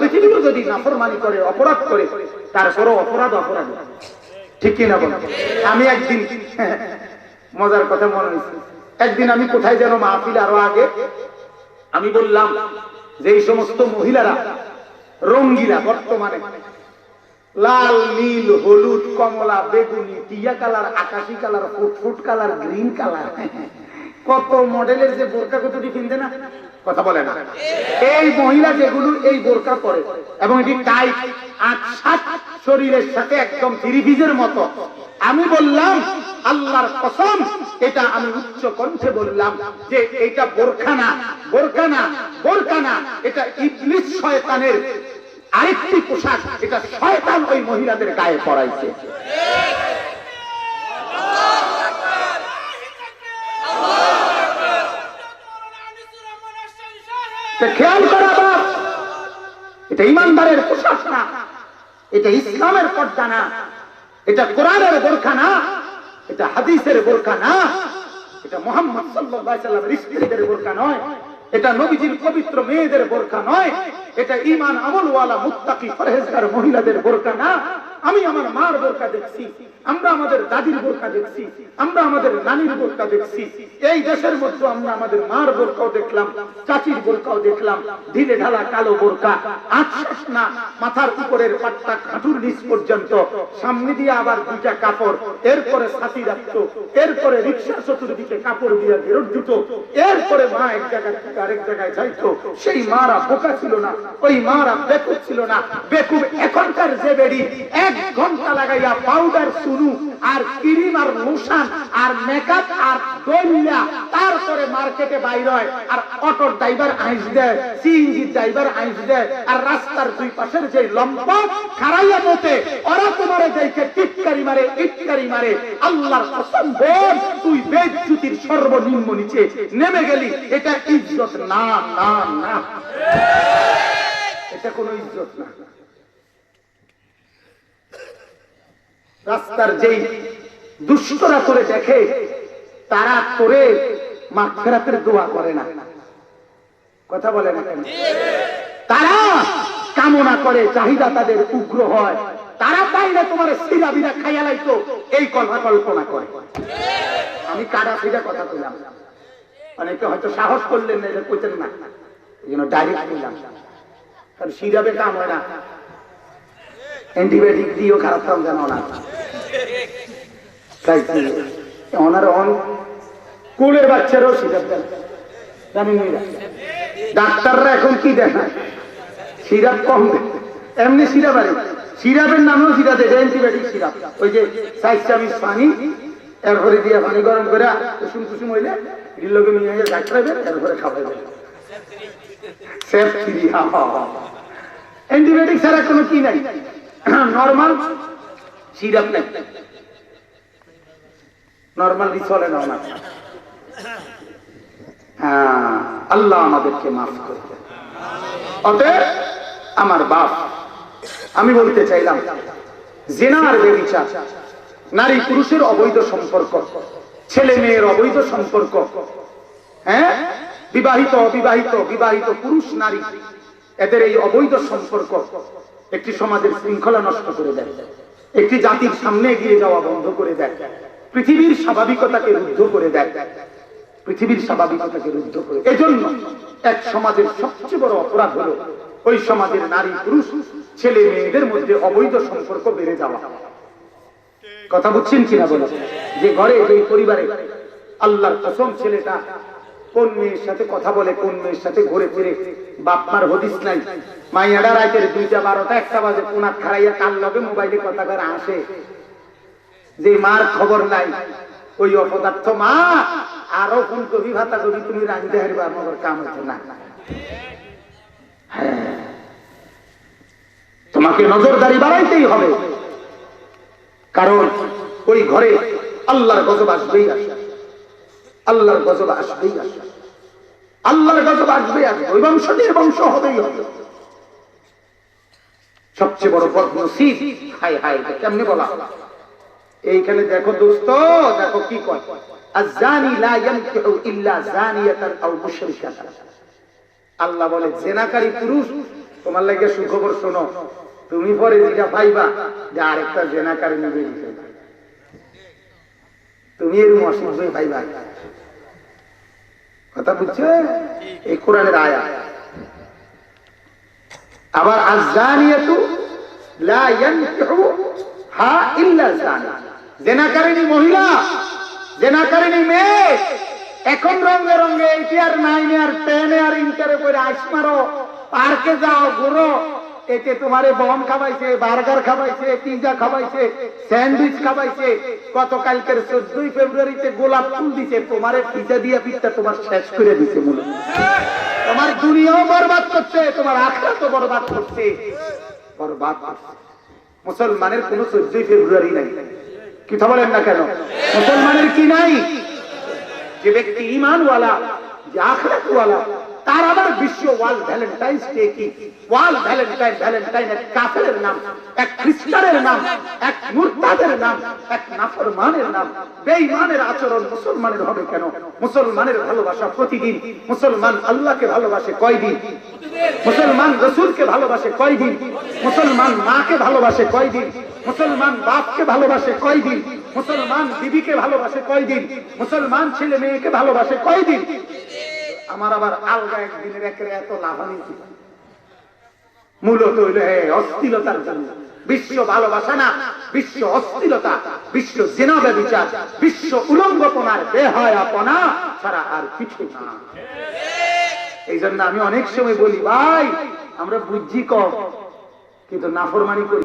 S2: পৃথিবীও যদি নাফরমানি করে, অপরাধ করে, তারপরও অপরাধ। ঠিক কিনা বল? আমি একদিন মজার কথা মনে হয়েছে, একদিন আমি কোথায় যেন মাহফিল, আরো আগে আমি বললাম যে এই সমস্ত মহিলারা রঙ্গিলা, বর্তমানে লাল, নীল, হলুদ, কমলা, বেগুনি, টিয়া কালার, আকাশি কালার, ফুটফুট কালার, গ্রিন কালার, কত মডেলের যে বোরকা কতটি কিনতে না? কথা বলে না? এই মহিলা যেগুলো এই বোরকা পরে এবং এটি টাইট, শরীরের সাথে একদম থ্রি পিসের মতো, আমি বললাম আল্লাহর কসম, এটা আমি উচ্চ কণ্ঠে বললাম যে এটা বোরকা না, এটা ইবলিস শয়তানের আরেকটি পোশাক, এটা শয়তান ওই মহিলাদের গায়ে পরাইছে। খেয়াল করা বাপ, এটা ইমানদারের পোশাক না, এটা ইসলামের পর্দা না, এটা কোরআনের বোরকা না, এটা হাদিসের বোরকা না, এটা মুহাম্মদ সাল্লাল্লাহু আলাইহি ওয়াসাল্লামের স্ত্রীদের বোরকা নয়, এটা নবীজির পবিত্র মেয়েদের বোরকা নয়, এটা ঈমান আমলওয়ালা মুত্তাকি পরহেজগার মহিলাদের বোরকা না। আমি আমার মার বোরকা দেখছি, আমরা আমাদের দাদির বোরকা দেখছি, আমরা আমাদের নানির বোরকা দেখছি। এই দেশের মধ্যে আমরা আমাদের মার বোরকাও দেখলাম, চাচির বোরকাও দেখলাম, ঢিলে ঢালা কালো বোরকা, আচ্ছাস না, মাথার উপরের পাট্টা হাঁটুর নিচ পর্যন্ত, সামনে দিয়ে আবার দুইটা কাপড়, এরপরে ছাতি রাখতো, এরপরে রিক্সার চতুর্দিকে কাপড় দিয়ে বেরোট দিত, এরপরে মা এক জায়গা থেকে আরেক জায়গায় যাইতো। সেই মারা বোকা ছিল না, ওই মারা বেকুব ছিল না। বেকুব এখনকার যে বেড়ি 1 ঘন্টা লাগাইয়া পাউডার, সুনু আর ক্রিম আর লোশন আর মেকআপ আর দইলা তারপরে মার্কেটে বাইর হয়, আর অটোর ড্রাইভার আইস দেয়, সিএনজি ড্রাইভার আইস দেয়, আর রাস্তার দুই পাশের যে লম্পট খারাইয়া মতে ওরা তোমারে দেখে টিটকারি মারে, ইটকারি মারে। আল্লাহর কসম বল, তুই বেজ্জতির সর্বনিম্ন নিচে নেমে গেলি। এটা ইজ্জত না, না, না, এটা কোনো ইজ্জত না। রাস্তার যেই দুষ্টরা করে দেখে তারা করে মাগফিরাতের দোয়া করে না, কথা বলে না কেন? তারা কামনা করে, চাহিদা তাদের উগ্র হয়, তারা পাইলে তোমার সিরা বিরা খাইয়া লাইতো, এই কথা কল্পনা করে। আমি কাটা সিরা কথা বললাম, অনেকে হয়তো সাহস করলেন না, এটা কইতেন না, এই জন্য ডাইরেক্ট বললাম। কারণ সিরাবে কাম হয় না, অ্যান্টিবায়োটিক দিয়েও খারাপ কাম জানো না। ওনার কুলের বাচ্চারাও সিরাপ দেন, জানেন? ডাক্তাররা এখন কি দেখায়? সিরাপ কম দেয়, এমনি সিরাপ আরে সিরাপের নামেও সিরাপ দেয়, অ্যান্টিবায়োটিক সিরাপ। ওই যে 4 চামচ পানি, এরপরে দিয়ে পানি গরম করে কুসুম কুসুম হইলে লোকে মিলিয়ে ডাক্তার, এরপরে খাওয়াইবে। অ্যান্টিবায়োটিক ছাড়া কোনো কি নাই, নর্মাল সিরাপ নাই, নর্মালি চলে না। আল্লাহ আমাদেরকে মাফ করবে। অতএব আমার বাপ, আমি বলতে চাইলাম, জিনার ব্যভিচার, নারী পুরুষের অবৈধ সম্পর্ক, ছেলে মেয়ের অবৈধ সম্পর্ক, হ্যাঁ, বিবাহিত অবিবাহিত, বিবাহিত পুরুষ নারী, এদের এই অবৈধ সম্পর্ক একটি সমাজের শৃঙ্খলা নষ্ট করে দেয়, একটি জাতির সামনে এগিয়ে যাওয়া বন্ধ করে দেয়, পৃথিবীর স্বাভাবিকতাকে রুদ্ধ করে দেয়, পৃথিবীর স্বাভাবিকতাকে রুদ্ধ করে। এজন্য এক সমাজের সবচেয়ে বড় অপরাধ হলো ওই সমাজের নারী পুরুষ ছেলে মেয়েদের মধ্যে অবৈধ সম্পর্ক বেড়ে যাওয়া। কথা বুঝছেন কিনা বলো? যে ঘরে, যে পরিবারে আল্লাহর কসম ছেলেটা কোন মেয়ের সাথে কথা বলে, কোন মেয়ের সাথে ঘুরে ফিরে, বাপ মার হদিস নাই, মাইয়াডা রাতের 2টা 12টা 1টা বাজে কোনাত খাড়াইয়া কাল লগে মোবাইলে কথা করে আসে, যে মার খবর নাই, ওই অপদার্থ মা আরো কোন কবি ভাতা কবি তুমি রাঁধতে হারবা, আমার কাম হচ্ছে না। হ্যাঁ, তোমাকে নজরদারি বাড়াইতেই হবে, কারণ ওই ঘরে আল্লাহর গজব আসবেই আসবে, আল্লাহর গজব আসবেই আসবে, আল্লাহর গজব আসবেই আসবে, ওই বংশ দিয়ে বংশ হবেই হবে। সবচেয়ে বড় বদনসিব, হায় হায়, কেমনে বলা? এইখানে দেখো দোস্ত, দেখো কি কয়, আয-যানি লা ইয়ানকিহু ইল্লা যানিয়াতান আও মুশরিকাতান। আল্লাহ বলে জেনাকারী পুরুষ, তোমার লাগে সুখবর শোনো, তুমি পরে যেটা পাইবা যে আরেকটা জেনাকারী নিবে দিতে, তুমি এর অসুখ হয়ে পাইবা। কথা বুঝছো? এই কোরআনের আয়াত। আবার আয-যানিয়াতু লা ইয়ানকিহু হা ইল্লা যানি, জেনাকারিনী মহিলা, জেনাকারিনী মেয়ে এখন রঙে রঙে 8 আর 9 আর 10 আর ইন্টারে করে আসমারো, পার্কে যাও, ঘুরো, এতে তোমারে বম খাওয়াইছে, বার্গার খাওয়াইছে, পিজা খাওয়াইছে, স্যান্ডউইচ খাওয়াইছে, গতকালকের 14 ফেব্রুয়ারিতে গোলাপ ফুল দিছে, তোমারে পিজা দিয়া পিঠটা তোমার শেষ করে দিছে। মূলত তোমার দুনিয়াও বরবাদ করছে, তোমার আখিরাতও বরবাদ করছে, বরবাদ করছে। মুসলমানের কোন 14 ফেব্রুয়ারি নাই, কথা বলেন না কেন? মুসলমানের কি নাই? যে ব্যক্তি ঈমানওয়ালা, যে আখিরাতওয়ালা, তার আবার বিশ্ব ওয়ার্ল্ড ভ্যালেন্টাইন্স ডে কি? ওয়ার্ল্ড ভ্যালেন্টাইন, ভ্যালেন্টাইন এক কাফেরের নাম, এক খ্রিস্টানের নাম, এক মুরতাদের নাম, এক নাফরমানের নাম। বেঈমানের আচরণ মুসলমানের হবে কেন? মুসলমানের ভালোবাসা প্রতিদিন। মুসলমান আল্লাহকে ভালোবাসে কয়দিন? মুসলমান রাসূলকে ভালোবাসে কয়দিন? মুসলমান মাকে ভালোবাসে কয়দিন? মুসলমান বাপকে ভালোবাসে কয়দিন, মুসলমান বিবিকে ভালোবাসে কয়দিন, মুসলমান ছেলে মেয়েকে ভালোবাসে কয়দিন। আমার আবার আলগা একদিনের একের এত লাভানি মূলত হইল অস্থিরতার জন্য। বিশ্ব ভালোবাসা না, বিশ্ব অস্থিরতা, বিশ্ব জিনা ব্যভিচার, বিশ্ব উলঙ্গপনার বেহায়াপনা ছাড়া আর কিছু না। এই জন্য আমি অনেক সময় বলি, ভাই আমরা বুঝছি কম কিন্তু নাফরমানি করি